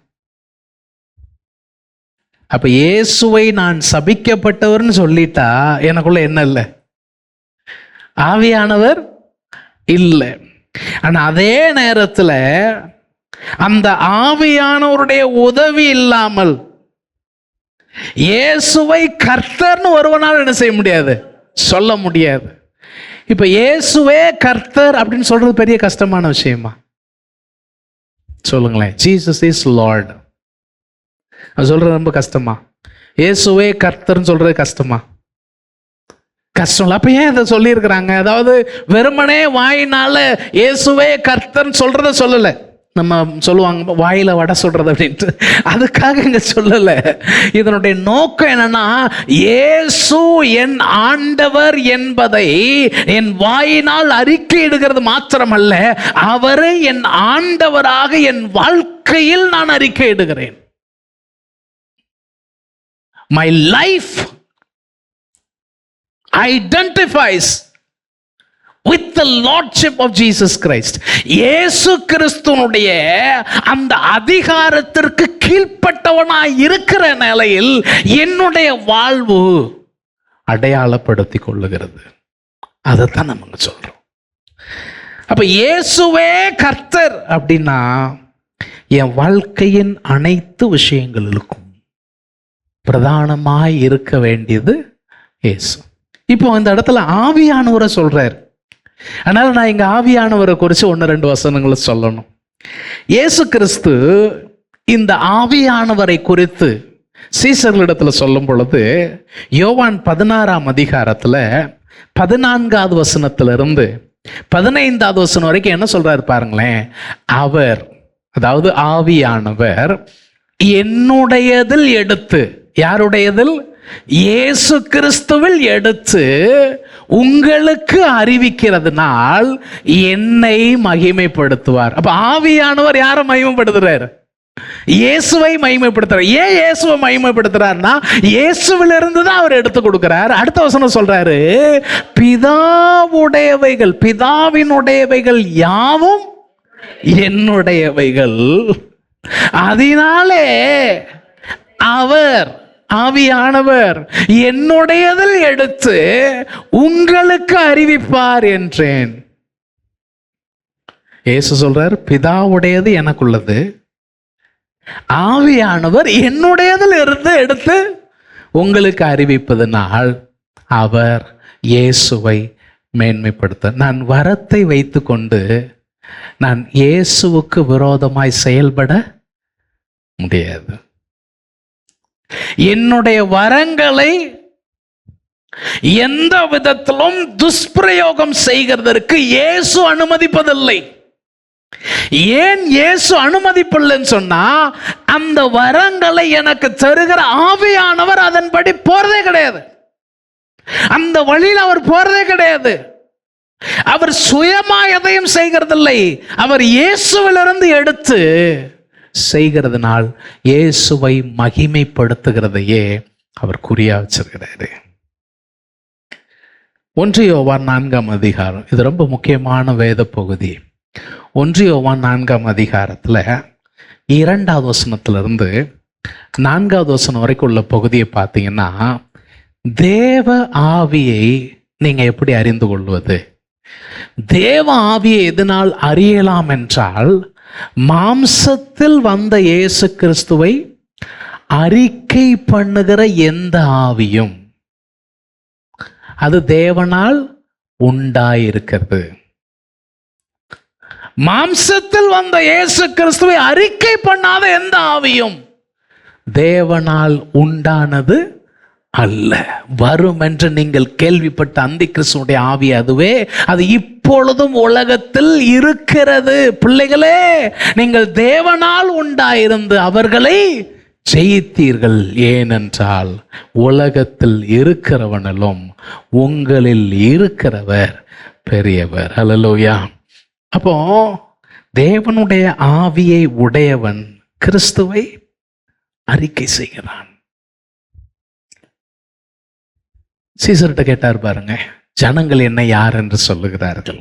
அப்ப இயேசுவை நான் சபிக்கப்பட்டவர்னு சொல்லிட்டா எனக்குள்ள என்ன இல்லை? ஆவியானவர் இல்லை. ஆனா அதே நேரத்தில் அந்த ஆவியானவருடைய உதவி இல்லாமல் இயேசுவை கர்த்தர்னு ஒருவனால் என்ன செய்ய முடியாது? சொல்ல முடியாது. இப்ப இயேசுவே கர்த்தர் அப்படின்னு சொல்றது பெரிய கஷ்டமான விஷயமா? சொல்லுங்களேன். ஜீசஸ் இஸ் லார்ட் சொல்றது ரொம்ப கஷ்டமா? இயேசுவே கர்த்தர்னு சொல்றது கஷ்டமா? கஷ்டம். அப்ப ஏன் இதை சொல்லி இருக்கிறாங்க? அதாவது வெறுமனே வாயினால இயேசுவே கர்த்தர்னு சொல்றத சொல்லல. நம்ம சொல்லுவாங்க வாயில வடை சொல்றது அப்படின்ட்டு, அதுக்காக இங்க சொல்லல. இதனுடைய நோக்கம் என்னன்னா, இயேசு என் ஆண்டவர் என்பதை என் வாயினால் அறிக்கையிடுகிறது மாத்திரமல்ல, அவரை என் ஆண்டவராக என் வாழ்க்கையில் நான் அறிக்கையிடுகிறேன். My life identifies with the lordship of Jesus Christ. இயேசு கிறிஸ்துனுடைய அந்த அதிகாரத்திற்கு கீழ்ப்பட்டவனாய் இருக்கிற நிலையில் என்னுடைய வாழ்வு அடையாளப்படுத்திக் கொள்ளுகிறது. அதைத்தான் நம்ம சொல்றோம். அப்ப இயேசுவே கர்த்தர் அப்படின்னா என் வாழ்க்கையின் அனைத்து விஷயங்களுக்கும் பிரதானமாய் இருக்க வேண்டியது இயேசு. இப்போ இந்த இடத்துல ஆவியானவரை சொல்றார். அதனால நான் இங்க ஆவியானவரை குறித்து 1-2 வசனங்களை சொல்லணும். இயேசு கிறிஸ்து இந்த ஆவியானவரை குறித்து சீசர்களிடத்துல சொல்லும் பொழுது யோவான் 16ஆம் அதிகாரத்துல 14வது வசனத்திலிருந்து 15வது வசனம் வரைக்கும் என்ன சொல்றாரு பாருங்களேன். அவர், அதாவது ஆவியானவர், என்னுடையதில் எடுத்து, யாருடையதில்? இயேசு கிறிஸ்துவில் எடுத்து உங்களுக்கு அறிவிக்கிறதுனால் என்னை மகிமைப்படுத்துவார். அப்ப ஆவியானவர் யாரை மகிமைப்படுத்துறாரு? இயேசுவை மகிமைப்படுத்துறார். ஏன் இயேசுவை மகிமைப்படுத்துறாருன்னா இயேசுவிலிருந்து தான் அவர் எடுத்து கொடுக்கிறார். அடுத்த வசனம் சொல்றாரு, பிதாவுடையவைகள், பிதாவினுடையவைகள் யாவும் என்னுடையவைகள், அதனாலே அவர், ஆவியானவர், என்னுடையதில் எடுத்து உங்களுக்கு அறிவிப்பார் என்றேன். இயேசு சொல்றார், பிதாவுடையது எனக்குள்ளது, ஆவியானவர் என்னுடையதில் இருந்து எடுத்து உங்களுக்கு அறிவிப்பதனால் அவர் இயேசுவை மேன்மைப்படுத்த. நான் வரத்தை வைத்துக்கொண்டு நான் இயேசுவுக்கு விரோதமாய் செயல்பட முடியாது. என்னுடைய வரங்களை எந்த விதத்திலும் துஷ்பிரயோகம் செய்கிறதற்கு இயேசு அனுமதிப்பதில்லை. ஏன் இயேசு அனுமதிப்பதில்லைன்னு சொன்னா, அந்த வரங்களை எனக்கு தருகிற ஆவியானவர் அதன்படி போறதே கிடையாது. அந்த வழியில் அவர் போறதே கிடையாது. அவர் சுயமா எதையும் செய்கிறதில்லை. அவர் இயேசுவிலிருந்து எடுத்து செய்கிறதுனால் இயேசுவை மகிமைப்படுத்துகிறதையே அவர் குறியா வச்சிருக்கிறாரு. 1 யோவான் 4ஆம் அதிகாரம், இது ரொம்ப முக்கியமான வேத பகுதி. 1 யோவான் 4ஆம் அதிகாரத்துல 2வது வசனத்திலிருந்து 4வது வசனம் வரைக்கும் உள்ள பகுதியை பார்த்தீங்கன்னா, தேவ ஆவியை நீங்க எப்படி அறிந்து கொள்வது? தேவ ஆவியை எதனால் அறியலாம் என்றால், மாம்சத்தில் வந்த இயேசு கிறிஸ்துவை அறிக்கை பண்ணுகிற எந்த ஆவியும் அது தேவனால் உண்டாயிருக்கிறது. மாம்சத்தில் வந்த இயேசு கிறிஸ்துவை அறிக்கை பண்ணாத எந்த ஆவியும் தேவனால் உண்டானது அல்ல. வரும் என்று நீங்கள் கேள்விப்பட்ட அந்தி கிறிஸ்துடைய ஆவி அதுவே, அது இப்பொழுதும் உலகத்தில் இருக்கிறது. பிள்ளைகளே, நீங்கள் தேவனால் உண்டாயிருந்து அவர்களை ஜெயித்தீர்கள். ஏனென்றால் உலகத்தில் இருக்கிறவனிலும் உங்களில் இருக்கிறவர் பெரியவர். அல்லேலூயா. அப்போ தேவனுடைய ஆவியை உடையவன் கிறிஸ்துவை அறிக்கை செய்கிறான். சீசர்கிட்ட கேட்டார் பாருங்க, ஜனங்கள் என்ன யார் என்று சொல்லுகிறார்கள்?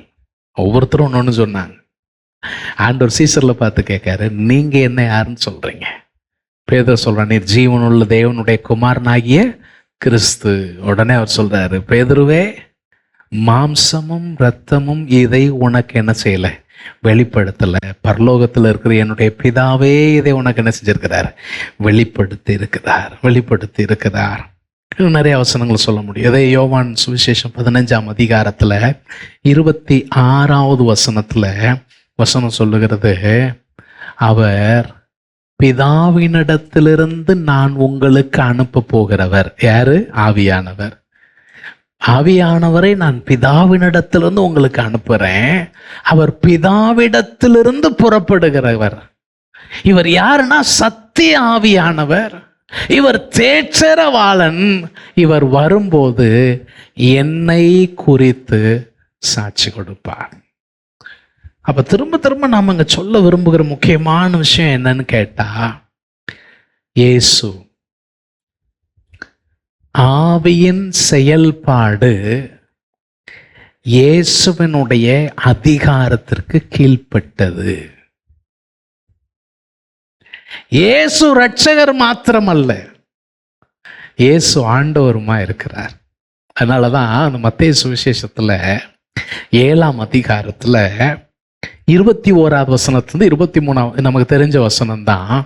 ஒவ்வொருத்தரும் ஒன்று சொன்னாங்க. ஆண்டவர் சீசர்ல பார்த்து கேட்காரு, நீங்க என்ன யாருன்னு சொல்றீங்க? பேதர் சொல்றான், நீர் ஜீவனுள்ள தேவனுடைய குமாரனாகிய கிறிஸ்து. உடனே அவர் சொல்றாரு, பேதுருவே, மாம்சமும் இரத்தமும் இதை உனக்கு என்ன செய்யல, வெளிப்படுத்தல, பரலோகத்தில் இருக்கிற என்னுடைய பிதாவே இதை உனக்கு என்ன செஞ்சிருக்கிறார், வெளிப்படுத்தி இருக்கிறார். நிறைய வசனங்கள் சொல்ல முடியும். இதே யோவான் சுவிசேஷம் 15ஆம் அதிகாரத்துல 26வது வசனத்துல வசனம் சொல்லுகிறது, அவர் பிதாவினிடத்திலிருந்து நான் உங்களுக்கு அனுப்ப போகிறவர். யாரு? ஆவியானவர். ஆவியானவரை நான் பிதாவினிடத்திலிருந்து உங்களுக்கு அனுப்புறேன். அவர் பிதாவிடத்திலிருந்து புறப்படுகிறவர். இவர் யாருன்னா சத்திய ஆவியானவர். இவர் தேற்றரவாளன். இவர் வரும்போது என்னை குறித்து சாட்சி கொடுப்பார். அப்ப திரும்ப திரும்ப நாம இங்க சொல்ல விரும்புகிற முக்கியமான விஷயம் என்னன்னு கேட்டா, இயேசு ஆவியின் செயல்பாடு இயேசுவினுடைய அதிகாரத்திற்கு கீழ்ப்பட்டது. இயேசு இரட்சகர் மாத்திரமல்ல, இயேசு ஆண்டவருமா இருக்கிறார். அதனாலதான் அந்த மத்தேயு சுவிசேஷத்துல 7ஆம் அதிகாரத்துல 21வது வசனத்திலிருந்து 23 நமக்கு தெரிஞ்ச வசனம் தான்.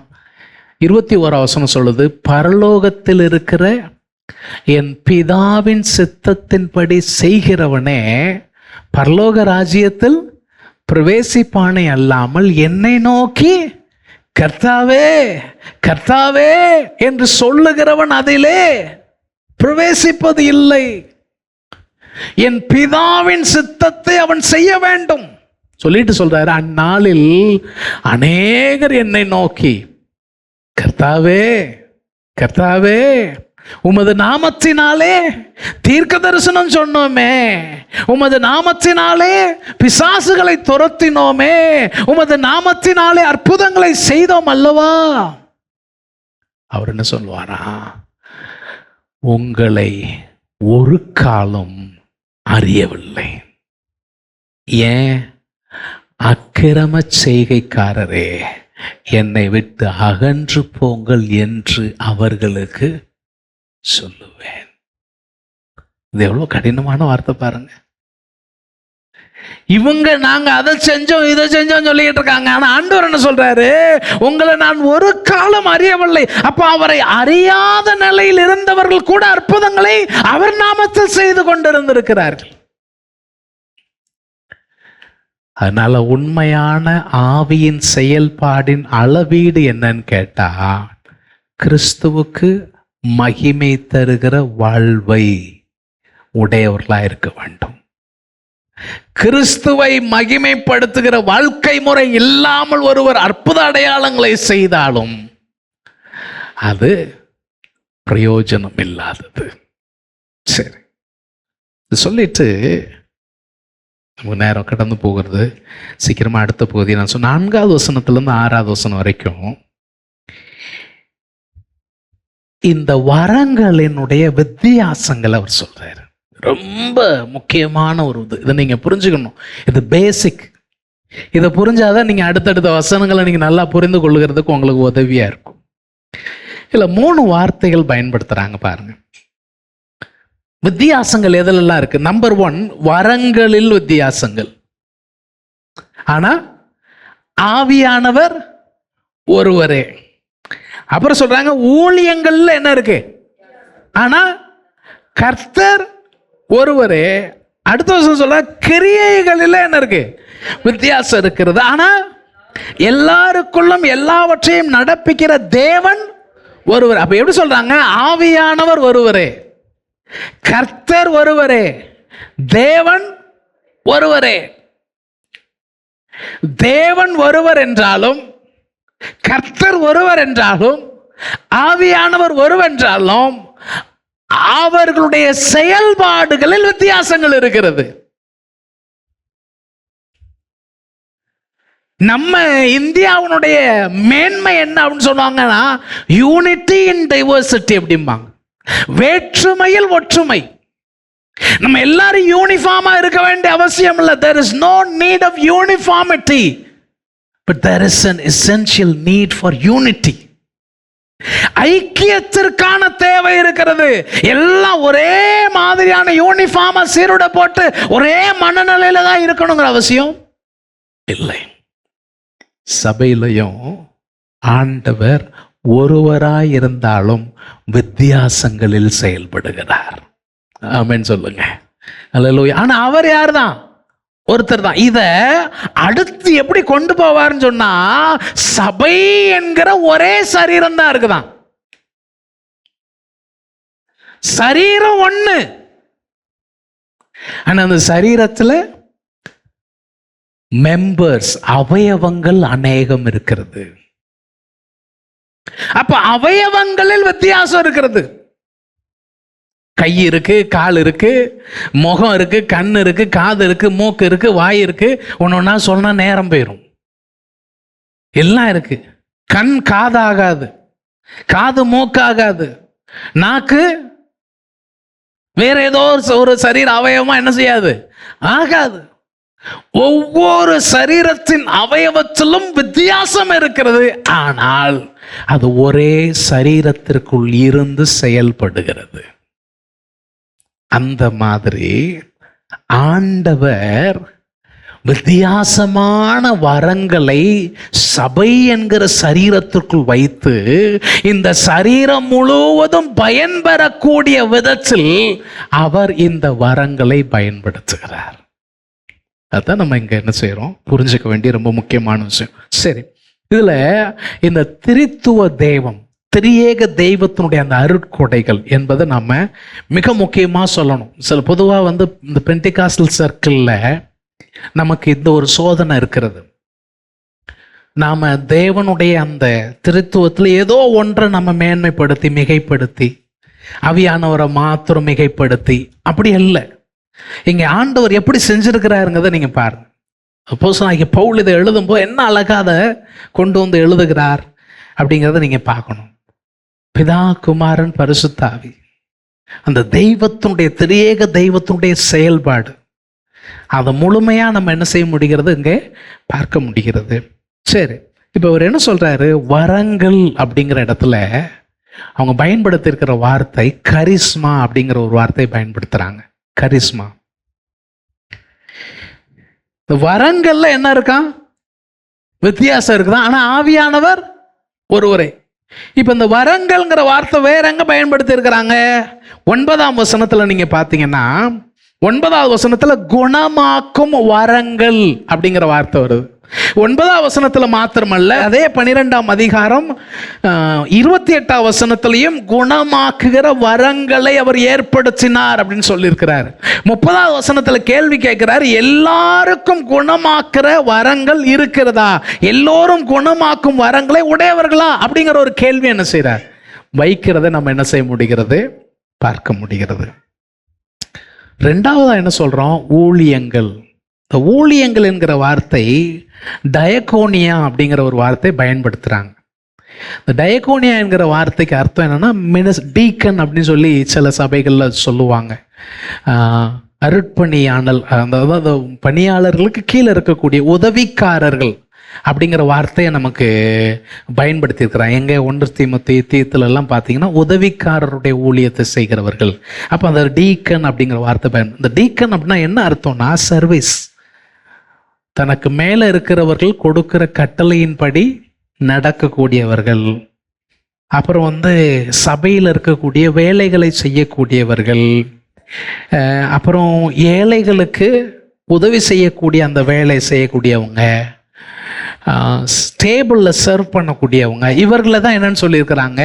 21வது வசனம் சொல்லுது, பரலோகத்தில் இருக்கிற என் பிதாவின் சித்தத்தின்படி செய்கிறவனே பரலோக ராஜ்யத்தில் பிரவேசிப்பானே அல்லாமல் என்னை நோக்கி கர்த்தாவே கர்த்தாவே என்று சொல்லுகிறவன் அதிலே பிரவேசிப்பது இல்லை. என் பிதாவின் சித்தத்தை அவன் செய்ய வேண்டும் சொல்லிட்டு சொல்றாரு. அந்நாளில் அநேகர் என்னை நோக்கி கர்த்தாவே கர்த்தாவே உமது நாமத்தினாலே தீர்க்க தரிசனம் சொன்னோமே, உமது நாமத்தினாலே பிசாசுகளை துரத்தினோமே, உமது நாமத்தினாலே அற்புதங்களை செய்தோம் அல்லவா. அவர் என்ன சொல்வாரா, உங்களை ஒரு காலம் அறியவில்லை. ஏன்? அக்கிரம செய்கைக்காரரே என்னை விட்டு அகன்று போங்கள் என்று அவர்களுக்கு சொல்லுவேன். இது எவ்வளவு கடினமான வார்த்தை பாருங்க. இவங்க நாங்க அதை செஞ்சோம் இதை செஞ்சோம் சொல்லிட்டு இருக்காங்க. ஆனா ஆண்டவர் என்ன சொல்றாரு, உங்களை நான் ஒரு காலம் அறியவில்லை. அப்ப அவரை அறியாத நிலையில் இருந்தவர்கள் கூட அற்புதங்களை அவர் நாமத்தில் செய்து கொண்டிருந்திருக்கிறார்கள். அதனால உண்மையான ஆவியின் செயல்பாடின் அளவீடு என்னன்னு கேட்டா, கிறிஸ்துவுக்கு மகிமை தருகிற வாழ்வை உடையவர்களா இருக்க வேண்டும். கிறிஸ்துவை மகிமைப்படுத்துகிற வாழ்க்கை முறை இல்லாமல் ஒருவர் அற்புத அடையாளங்களை செய்தாலும் அது பிரயோஜனம் இல்லாதது. சரி, சொல்லிட்டு நமக்கு நேரம் கடந்து போகிறது. சீக்கிரமா அடுத்த பகுதி நான் சொன்ன 4வது வசனத்திலிருந்து 6வது வசனம் வரைக்கும் இந்த வரங்களினுடைய வித்தியாசங்களை அவர் சொல்றாரு. ரொம்ப முக்கியமான ஒரு இதை நீங்க புரிஞ்சுக்கணும். இது பேசிக். இதை புரிஞ்சாதான் நீங்க அடுத்தடுத்த வசனங்களை நீங்க நல்லா புரிந்து கொள்ளுகிறதுக்கு உங்களுக்கு உதவியா இருக்கும். இல்ல 3 வார்த்தைகள் பயன்படுத்துறாங்க பாருங்க. வித்தியாசங்கள் எதெல்லாம் இருக்கு? நம்பர் 1, வரங்களில் வித்தியாசங்கள். ஆனா ஆவியானவர் ஒருவரே. அப்புறம் சொல்றாங்க ஊழியங்கள்ல என்ன இருக்கு, ஆனா கர்த்தர் ஒருவரே. அடுத்த வருஷம் சொல்ற கிரியைகளில் என்ன இருக்கு, வித்தியாசம் இருக்கிறது. ஆனா எல்லாருக்குள்ளும் எல்லாவற்றையும் நடப்பிக்கிற தேவன் ஒருவர். அப்ப எப்படி சொல்றாங்க? ஆவியானவர் ஒருவரே, கர்த்தர் ஒருவரே, தேவன் ஒருவரே. தேவன் ஒருவர் என்றாலும், கர்த்தர் ஒருவர் என்றாலும், ஆவியானவர் ஒருவர் என்றாலும் அவர்களுடைய செயல்பாடுகளில் வித்தியாசங்கள் இருக்கிறது. நம்ம இந்தியாவுடைய மேன்மை என்ன அப்படின்னு சொல்லுவாங்கன்னா, யூனிட்டி இன் டைவர்சிட்டி அப்படிம்பாங்க. வேற்றுமையில் ஒற்றுமை. நம்ம எல்லாரும் யூனிஃபார்மா இருக்க வேண்டிய அவசியம் இல்லை. there is no need of uniformity, but there is an essential need for unity. ஐக்கியத்திற்கான தேவை இருக்கிறது. எல்லாம் ஒரே மாதிரியான யூனிஃபார்மா சீருடை போட்டு ஒரே மனநிலையில தான் இருக்கணுங்கிற அவசியம் இல்லை. சபையிலையும் ஆண்டவர் ஒருவராய் இருந்தாலும் வித்தியாசங்களில் செயல்படுகிறார். ஆமென் சொல்லுங்க. அல்லேலூயா. ஆனா அவர் யார் தான்? ஒருத்தர் தான். இத அடுத்து எப்படி கொண்டு போவார்னு சொன்னா, சபை என்கிற ஒரே சரீரம் தான் இருக்குதான். சரீரம் ஒண்ணு, ஆனா அந்த சரீரத்துல மெம்பர்ஸ், அவயவங்கள் அநேகம் இருக்கிறது. அப்ப அவயவங்களில் வித்தியாசம் இருக்கிறது. கை இருக்கு, கால் இருக்கு, முகம் இருக்கு, கண் இருக்கு, காது இருக்கு, மூக்கு இருக்கு, வாய் இருக்கு. ஒன்னொன்னா சொன்னா நேரம் போயிடும். எல்லாம் இருக்கு. கண் காது ஆகாது, காது மூக்கு ஆகாது, நாக்கு வேற ஏதோ ஒரு சரீர அவயவமா என்ன செய்யாது, ஆகாது. ஒவ்வொரு சரீரத்தின் அவயவத்திலும் வித்தியாசம் இருக்கிறது, ஆனால் அது ஒரே சரீரத்திற்குள் இருந்து செயல்படுகிறது. அந்த மாதிரி ஆண்டவர் வித்தியாசமான வரங்களை சபை என்கிற சரீரத்திற்குள் வைத்து இந்த சரீரம் முழுவதும் பயன்பெறக்கூடிய விதத்தில் அவர் இந்த வரங்களை பயன்படுத்துகிறார். அதான் நம்ம இங்க என்ன செய்யறோம், புரிஞ்சுக்க வேண்டிய ரொம்ப முக்கியமான விஷயம். சரி, இதுல இந்த திரித்துவ தெய்வம், திரியேக தெய்வத்தினுடைய அந்த அருட்கொடைகள் என்பதை நம்ம மிக முக்கியமாக சொல்லணும். சில பொதுவாக இந்த பென்டிகாஸ்டல் சர்க்கிளில் நமக்கு இந்த ஒரு சோதனை இருக்கிறது. நாம் தேவனுடைய அந்த திருத்துவத்தில் ஏதோ ஒன்றை நம்ம மேன்மைப்படுத்தி மிகைப்படுத்தி ஆவியானவரை மாத்திரம் மிகைப்படுத்தி அப்படி அல்ல. இங்கே ஆண்டவர் எப்படி செஞ்சிருக்கிறாருங்கிறத நீங்கள் பாருங்க. அப்போஸ்தலனாகிய பவுல் இதை எழுதும்போது என்ன அழகாக அதை கொண்டு வந்து எழுதுகிறார் அப்படிங்கிறத நீங்கள் பார்க்கணும். பிதா, குமாரன், பரிசுத்த ஆவி, அந்த தெய்வத்தினுடைய திரியேக தெய்வத்தினுடைய செயல்பாடு அதை முழுமையாக நம்ம என்ன செய்ய முடிகிறது, இங்கே பார்க்க முடிகிறது. சரி, இப்போ அவர் என்ன சொல்றாரு, வரங்கள் அப்படிங்கிற இடத்துல அவங்க பயன்படுத்தி இருக்கிற வார்த்தை கரிஸ்மா அப்படிங்கிற ஒரு வார்த்தையை பயன்படுத்துறாங்க. கரிஸ்மா. இந்த வரங்கள்ல என்ன இருக்கான், வித்தியாசம் இருக்குதான், ஆனா ஆவியானவர் ஒருவரே. இப்ப இந்த வரங்கள்ங்கிற வார்த்தை வேற எங்க பயன்படுத்தி இருக்கிறாங்க, 9ஆம் வசனத்துல நீங்க பாத்தீங்கன்னா 9வது வசனத்துல குணமாக்கும் வரங்கள் அப்படிங்கிற வார்த்தை வருது. 9ஆம் வசனத்துல மாத்திரமல்ல, அதே 12ஆம் அதிகாரம் 28ஆம் வசனத்திலையும் குணமாக்குகிற வரங்களை அவர் ஏற்படுத்தினார் அப்படின்னு சொல்லியிருக்கிறார். 30ஆம் வசனத்துல கேள்வி கேட்கிறார், எல்லாருக்கும் குணமாக்குற வரங்கள் இருக்கிறதா, எல்லோரும் குணமாக்கும் வரங்களை உடையவர்களா அப்படிங்கிற ஒரு கேள்வி என்ன செய்யறார், வைக்கிறத நம்ம என்ன செய்ய முடிகிறது, பார்க்க முடிகிறது. ரெண்டாவதா என்ன சொல்றோம், ஊழியங்கள். இந்த ஊழியங்கள் என்கிற வார்த்தை டயகோனியா அப்படிங்கிற ஒரு வார்த்தை பயன்படுத்துறாங்க. இந்த டயகோனியா என்கிற வார்த்தைக்கு அர்த்தம் என்னன்னா டீக்கன் அப்படின்னு சொல்லி சில சபைகள்ல சொல்லுவாங்க. அருட்பணியாளர், அதாவது பணியாளர்களுக்கு கீழே இருக்கக்கூடிய உதவிக்காரர்கள் அப்படிங்கிற வார்த்தையை நமக்கு பயன்படுத்தி இருக்கிறாங்க. எங்கே 1 தீமோத்தேயுல எல்லாம் பார்த்தீங்கன்னா உதவிக்காரருடைய ஊழியத்தை செய்கிறவர்கள். அப்போ அந்த டீக்கன் அப்படிங்கிற வார்த்தை இந்த டீக்கன் அப்படின்னா என்ன அர்த்தம்னா சர்வீஸ். தனக்கு மேலே இருக்கிறவர்கள் கொடுக்கிற கட்டளையின்படி நடக்கக்கூடியவர்கள். அப்புறம் சபையில் இருக்கக்கூடிய வேலைகளை செய்யக்கூடியவர்கள். அப்புறம் ஏழைகளுக்கு உதவி செய்யக்கூடிய அந்த வேலை செய்யக்கூடியவங்க, ஸ்டேபிளில் சர்வ் பண்ணக்கூடியவங்க, இவர்களை தான் என்னன்னு சொல்லியிருக்கிறாங்க,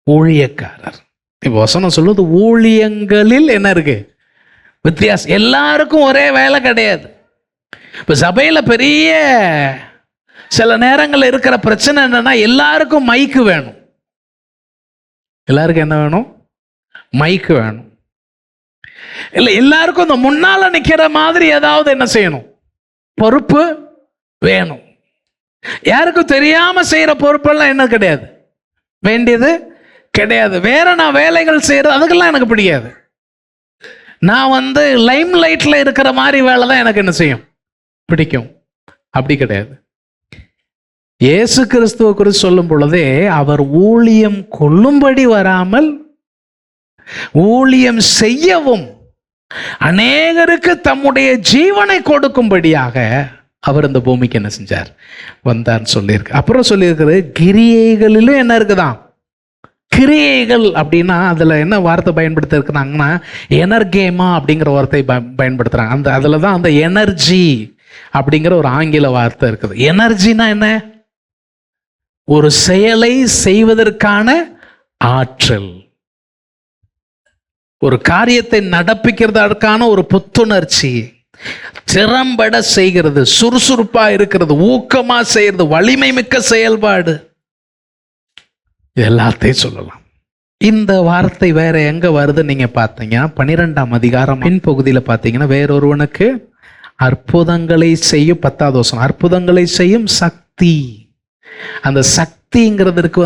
ஊழியக்காரர். இப்போ வசனம் சொல்லுது ஊழியங்களில் என்ன இருக்கு வித்தியாசம். எல்லாருக்கும் ஒரே வேலை கிடையாது. இப்போ சபையில் பெரிய சில நேரங்களில் இருக்கிற பிரச்சனை என்னன்னா, எல்லாருக்கும் மைக்கு வேணும். எல்லாருக்கும் என்ன வேணும், மைக்கு வேணும். இல்லை, எல்லாருக்கும் இந்த முன்னால நிற்கிற மாதிரி ஏதாவது என்ன செய்யணும், பொறுப்பு வேணும். யாருக்கும் தெரியாம செய்யற பொறுப்பெல்லாம் என்ன கிடையாது, வேண்டியது கிடையாது. வேற நான் வேலைகள் செய்யறது அதுக்கெல்லாம் எனக்கு பிடிக்காது. நான் லைம் லைட்ல இருக்கிற மாதிரி வேலை தான் எனக்கு என்ன செய்யும், பிடிக்கும். அப்படி கிடையாது. இயேசு கிறிஸ்துவ குறித்து சொல்லும் பொழுதே அவர் ஊழியம் கொள்ளும்படி வராமல் ஊழியம் செய்யவும் அநேகருக்கு தம்முடைய ஜீவனை கொடுக்கும்படியாக அவர் இந்த பூமிக்கு என்ன செஞ்சார், வந்தார்னு சொல்லியிருக்கு. அப்புறம் சொல்லியிருக்கிறது கிரியைகளிலும் என்ன இருக்குதான், கிரியைகள் அப்படின்னா அதில் என்ன வார்த்தை பயன்படுத்த இருக்கிறாங்கன்னா எனர்கேமா அப்படிங்கிற வார்த்தை பயன்படுத்துகிறாங்க. அதில் தான் அந்த எனர்ஜி அப்படிங்கிற ஒரு ஆங்கில வார்த்தை இருக்குது. எனர்ஜினா என்ன, ஒரு செயலை செய்வதற்கான ஆற்றல், ஒரு காரியத்தை நடப்பிக்கிறதற்கான ஒரு புத்துணர்ச்சி, திறம்பட செய்கிறது, சுறுசுறுப்பா இருக்கிறது, ஊக்கமா செய்யறது, வலிமை மிக்க செயல்பாடு, எல்லாத்தையும் சொல்லலாம். இந்த வார்த்தை வேற எங்க வருது நீங்க பார்த்தீங்கன்னா 12ஆம் அதிகாரம் பின்பகுதியில் பார்த்தீங்கன்னா, வேறொருவனுக்கு அற்புதங்களை செய்யும் 10வது வசனம், அற்புதங்களை செய்யும் சக்தி. அந்த சக்திங்கிறதுக்கு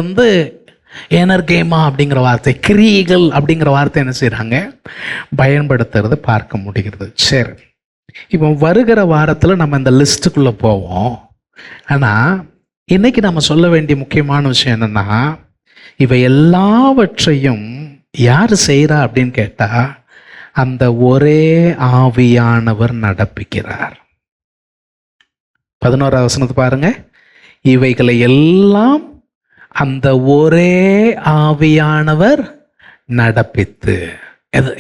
எனர்கேமா அப்படிங்கிற வார்த்தை, கிரியைகள் அப்படிங்கிற வார்த்தை என்ன செய்கிறாங்க, பயன்படுத்துறது பார்க்க முடிகிறது. சரி, இப்போ வருகிற வாரத்தில் நம்ம இந்த லிஸ்ட்டுக்குள்ளே போவோம். ஆனால் இன்னைக்கு நம்ம சொல்ல வேண்டிய முக்கியமான விஷயம் என்னென்னா, இவை எல்லாவற்றையும் யார் செய்கிறா அப்படின்னு கேட்டால், அந்த ஒரே ஆவியானவர் நடப்பிக்கிறார். 11வது வசனத்தை பாருங்க. இவைகளை எல்லாம் அந்த ஒரே ஆவியானவர் நடப்பித்து.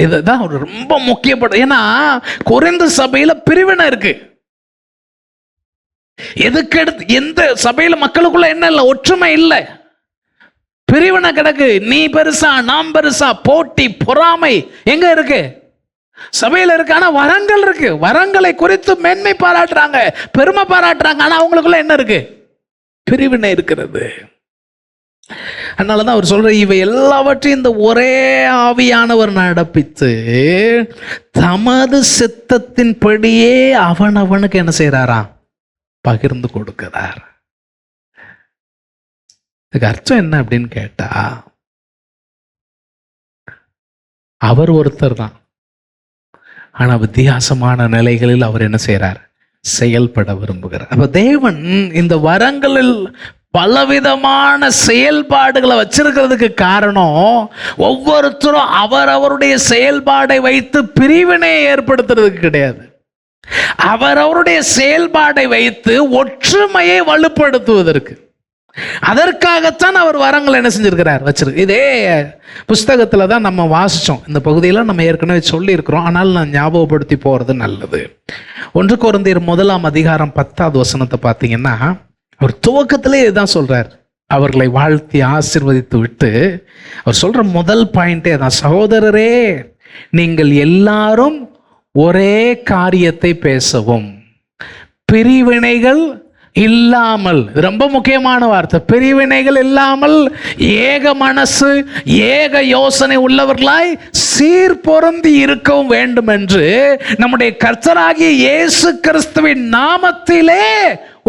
இதுதான் ரொம்ப முக்கியப்படும். ஏன்னா கொரிந்து சபையில பிரிவினை இருக்கு. எதுக்கு எடுத்து எந்த சபையில மக்களுக்குள்ள என்ன இல்லை, ஒற்றுமை இல்லை, பிரிவினை கிடக்கு. நீ பெருசா நான் பெருசா, போட்டி பொறாமை எங்க இருக்கு? சபையில இருக்கு. ஆனா வரங்கள் இருக்கு. வரங்களை குறித்து மேன்மை பாராட்டுறாங்க, பெருமை பாராட்டுறாங்க. ஆனா அவங்களுக்குள்ள என்ன இருக்கு? பிரிவினை இருக்கிறது. அதனாலதான் அவர் சொல்ற, இவை எல்லாவற்றையும் இந்த ஒரே ஆவியானவர் நடப்பித்து தமது சித்தத்தின்படியே அவனவனுக்கு என்ன செய்யறாராம், பகிர்ந்து கொடுக்கிறார். இதுக்கு அர்த்தம் என்ன அப்படின்னு கேட்டா, அவர் ஒருத்தர் தான், ஆனா வித்தியாசமான நிலைகளில் அவர் என்ன செய்யறார், செயல்பட விரும்புகிறார். அப்ப தேவன் இந்த வரங்களில் பலவிதமான செயல்பாடுகளை வச்சிருக்கிறதுக்கு காரணம், ஒவ்வொருத்தரும் அவருடைய செயல்பாடை வைத்து பிரிவினையை ஏற்படுத்துறதுக்கு கிடையாது. அவருடைய செயல்பாடை வைத்து ஒற்றுமையை வலுப்படுத்துவதற்கு, அதற்காகத்தான் அவர் வரங்களை என்ன செஞ்சிருக்கிறார், வச்சிருக்கு. இதே புஸ்தகத்துல தான் நம்ம வாசிச்சோம். இந்த பகுதியில் நம்ம ஏற்கனவே சொல்லி இருக்கிறோம், ஆனால் நான் ஞாபகப்படுத்தி போறது நல்லது. 1 கொரிந்தியர் 1ஆம் அதிகாரம் 10வது வசனத்தை பார்த்தீங்கன்னா, அவர் துவக்கத்திலே இதுதான் சொல்றார். அவர்களை வாழ்த்தி ஆசீர்வதித்து விட்டு அவர் சொல்ற முதல் பாயிண்டே தான், சகோதரரே நீங்கள் எல்லாரும் ஒரே காரியத்தை பேசவும், பிரிவினைகள் இல்லாமல். ரொம்ப முக்கியமான வார்த்தை, பிரிவினைகள் இல்லாமல் ஏக மனசு ஏக யோசனை உள்ளவர்களாய் சீர் பொருந்தி இருக்கவும் வேண்டும் என்று நம்முடைய கர்த்தராகிய இயேசு கிறிஸ்துவின் நாமத்திலே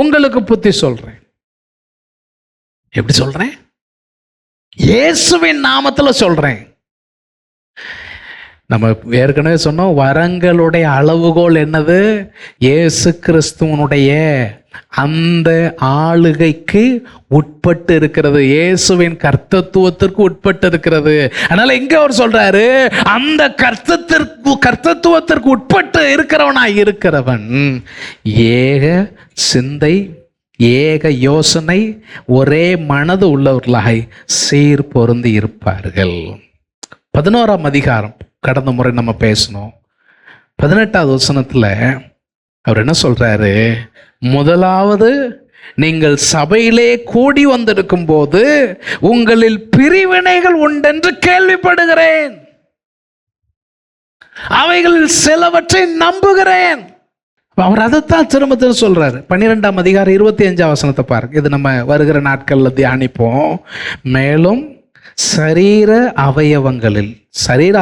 உங்களுக்கு புத்தி சொல்றேன். எப்படி சொல்றேன்? இயேசுவின் நாமத்துல சொல்றேன். நம்ம ஏற்கனவே சொன்னோம், வரங்களுடைய அளவுகோல் என்னது? இயேசு கிறிஸ்துவனுடைய அந்த ஆளுகைக்கு உட்பட்டு இருக்கிறது, இயேசுவின் கர்த்தத்துவத்திற்கு உட்பட்டு இருக்கிறது. அதனால இங்க அவர் சொல்றாரு, அந்த கர்த்தத்துவத்திற்கு உட்பட்டு இருக்கிறவனாய் இருக்கிறவன் ஏக சிந்தை ஏக யோசனை ஒரே மனது உள்ளவர்களாய் சீர் பொருந்தி இருப்பார்கள். 11ஆம் அதிகாரம் கடந்த முறை நம்ம பேசணும். 18வது வசனத்துல அவர் என்ன சொல்றாரு? முதலாவது, நீங்கள் சபையிலே கூடி வந்திருக்கும் போது உங்களில் பிரிவினைகள் உண்டென்று கேள்விப்படுகிறேன், அவைகளில் சிலவற்றை நம்புகிறேன். அவர் அதைத்தான் திரும்ப திரும்ப சொல்றாரு. 12ஆம் அதிகாரம் 25ஆம் வசனத்தை பாருங்க. இது நம்ம வருகிற நாட்கள்ல தியானிப்போம். மேலும் சரீர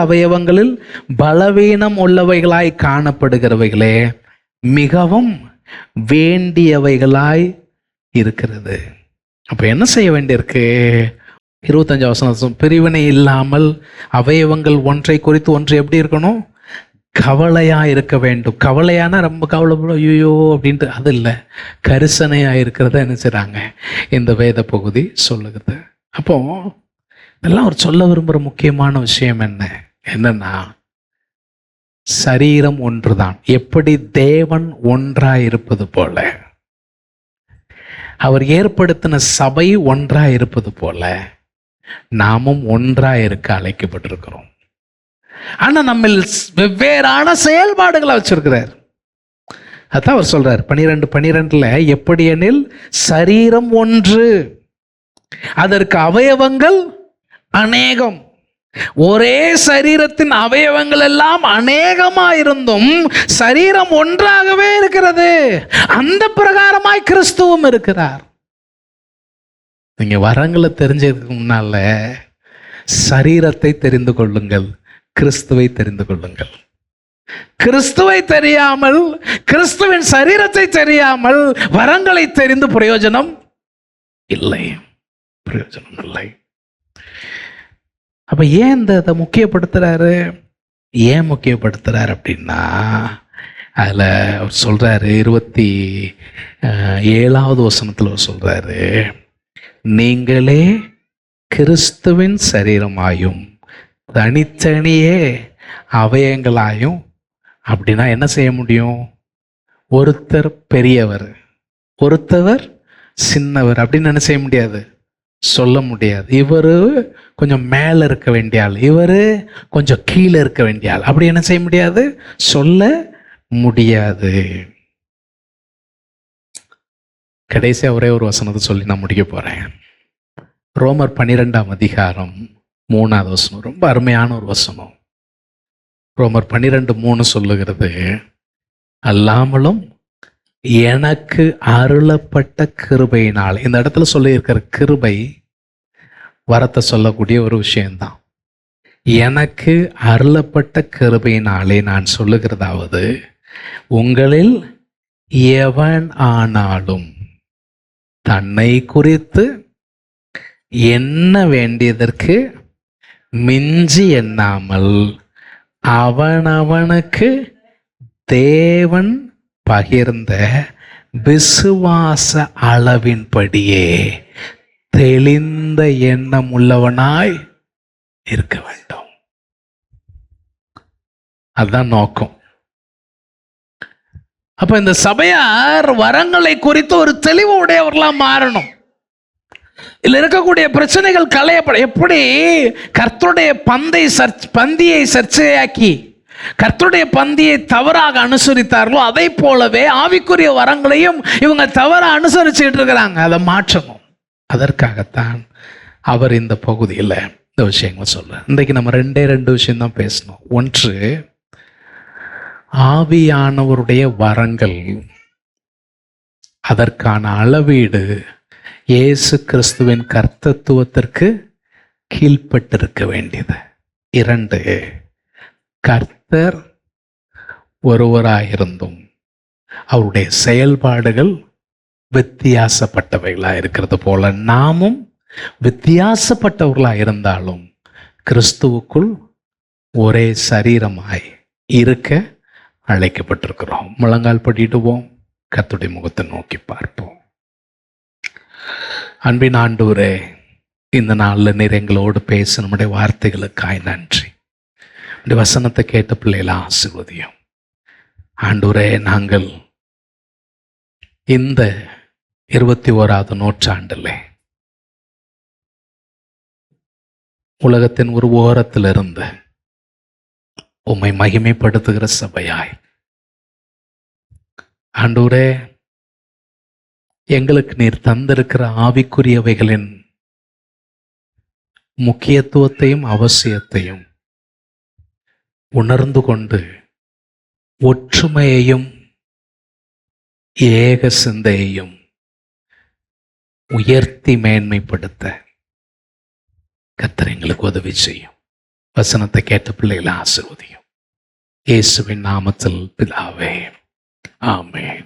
அவயவங்களில் பலவீனம் உள்ளவைகளாய் காணப்படுகிறவைகளே மிகவும் வேண்டியவைகளாய் இருக்கிறது. அப்ப என்ன செய்ய வேண்டியிருக்கு? 25ஆம் வசனம், பிரிவினை இல்லாமல் அவயவங்கள் ஒன்றை குறித்து ஒன்று எப்படி இருக்கணும்? கவலையா இருக்க வேண்டும். கவலையானா ரொம்ப கவலைப்பட ஐயோ அப்படின்ட்டு அது இல்லை, கரிசனையா இருக்கிறத என்ன செய்றாங்க இந்த வேத பகுதி சொல்லுகிறது. அப்போ இதெல்லாம் ஒரு சொல்ல விரும்புகிற முக்கியமான விஷயம் என்னன்னா, சரீரம் ஒன்றுதான். எப்படி தேவன் ஒன்றாய் இருப்பது போல, அவர் ஏற்படுத்தின சபை ஒன்றாய் இருப்பது போல, நாமும் ஒன்றாய் இருக்க அழைக்கப்பட்டிருக்கிறோம். ஆனா நம்ம வெவ்வேறான செயல்பாடுகளை வச்சிருக்கிறார். அதான் அவர் சொல்றார் 12:12 எப்படி எனில் சரீரம் ஒன்று, அதற்கு அவயவங்கள் அநேகம். ஒரே சரீரத்தின் அவயவங்கள் எல்லாம் அநேகமா இருந்தும் சரீரம் ஒன்றாகவே இருக்கிறது. அந்த பிரகாரமாய் கிறிஸ்துவும் இருக்கிறார். நீங்க வரங்களை தெரிஞ்சதுக்கு முன்னால சரீரத்தை தெரிந்து கொள்ளுங்கள், கிறிஸ்துவை தெரிந்து கொள்ளுங்கள். கிறிஸ்துவை தெரியாமல், கிறிஸ்துவின் சரீரத்தை தெரியாமல் வரங்களை தெரிந்து பிரயோஜனம் இல்லை. அப்ப ஏன் இதை முக்கியப்படுத்துறாரு? ஏன் முக்கியப்படுத்துறாரு அப்படின்னா, அதுல அவர் சொல்றாரு 27வது வசனத்துல அவர் சொல்றாரு, நீங்களே கிறிஸ்துவின் சரீரமாயும் தனித்தனியே அவயங்களாயும். அப்படின்னா என்ன செய்ய முடியும்? ஒருத்தர் பெரியவர், ஒருத்தவர் சின்னவர் அப்படின்னு என்ன செய்ய முடியாது, சொல்ல முடியாது. இவர் கொஞ்சம் மேலே இருக்க வேண்டிய ஆள், இவர் கொஞ்சம் கீழே இருக்க வேண்டிய ஆள், அப்படி என்ன செய்ய முடியாது, சொல்ல முடியாது. கடைசியாக ஒரே ஒரு வசனத்தை சொல்லி நான் முடிக்க போகிறேன். ரோமர் 12ஆம் அதிகாரம் 3வது வசனம் ரொம்ப அருமையான ஒரு வசனம். ரோமர் 12:3 சொல்லுகிறது, அல்லாமலும் எனக்கு அருளப்பட்ட கிருபையினால். இந்த இடத்துல சொல்லியிருக்கிற கிருபை வரத்தை சொல்லக்கூடிய ஒரு விஷயம்தான். எனக்கு அருளப்பட்ட கிருபையினாலே நான் சொல்லுகிறதாவது, உங்களில் எவன் ஆனாலும் தன்னை குறித்து என்ன வேண்டியதற்கு மிஞ்சி எண்ணாமல் அவனவனுக்கு தேவன் பகிர்ந்த விசுவாச அளவின்படியே தெளிந்த எண்ணம் உள்ளவனாய் இருக்க வேண்டும். அதுதான் நோக்கம். அப்ப இந்த சபையார் வரங்களை குறித்து ஒரு தெளிவு உடையவர்களா மாறணும். இதுல இருக்கக்கூடிய பிரச்சனைகள் களையப்பட, எப்படி கர்த்தருடைய பந்தியை சர்ச்சையாக்கி கர்த்தருடைய பந்தியை தவறாக அனுசரித்தார்களோ அதை போலவே ஆவிக்குரிய வரங்களையும் இவங்க தவறாக அனுசரிச்சுட்டு இருக்கிறாங்க. அதை மாற்றணும். அதற்காகத்தான் அவர் இந்த பகுதியில் இந்த விஷயங்கள் சொல்ற. இன்றைக்கு நம்ம 2 விஷயம் தான் பேசணும். ஒன்று, ஆவியானவருடைய வரங்கள், அதற்கான அளவீடு இயேசு கிறிஸ்துவின் கர்த்தத்துவத்திற்கு கீழ்ப்பட்டிருக்க வேண்டியது. 2, கர்த்தர் ஒருவராயிருந்தும் அவருடைய செயல்பாடுகள் வித்தியாசப்பட்டவைகளாக இருக்கிறது போல நாமும் வித்தியாசப்பட்டவர்களாக இருந்தாலும் கிறிஸ்துவுக்குள் ஒரே சரீரமாய் இருக்க அழைக்கப்பட்டிருக்கிறோம். முழங்கால் படிடுவோம், கர்த்தருடைய முகத்தை நோக்கி பார்ப்போம். அன்பின் ஆண்டவரே, இந்த நாளில் நீர் எங்களோடு பேச நம்முடைய வார்த்தைகளுக்காய் நன்றி. இந்த வசனத்தை கேட்ட பிள்ளைகளை ஆசீர்வதியும். ஆண்டவரே, நாங்கள் இந்த 21வது நூற்றாண்டில் உலகத்தின் ஒரு ஓரத்திலிருந்து உம்மை மகிமைப்படுத்துகிற சபையாய், ஆண்டவரே, எங்களுக்கு நீர் தந்திருக்கிற ஆவிக்குரியவைகளின் முக்கியத்துவத்தையும் அவசியத்தையும் உணர்ந்து கொண்டு ஒற்றுமையையும் ஏக சிந்தையையும் உயர்த்தி மேன்மைப்படுத்த கர்த்தர் எங்களுக்கு உதவி செய்யும். வசனத்தை கேட்ட பிள்ளைகளை ஆசீர்வதியும். இயேசுவின் நாமத்தில் பிதாவே, ஆமென்.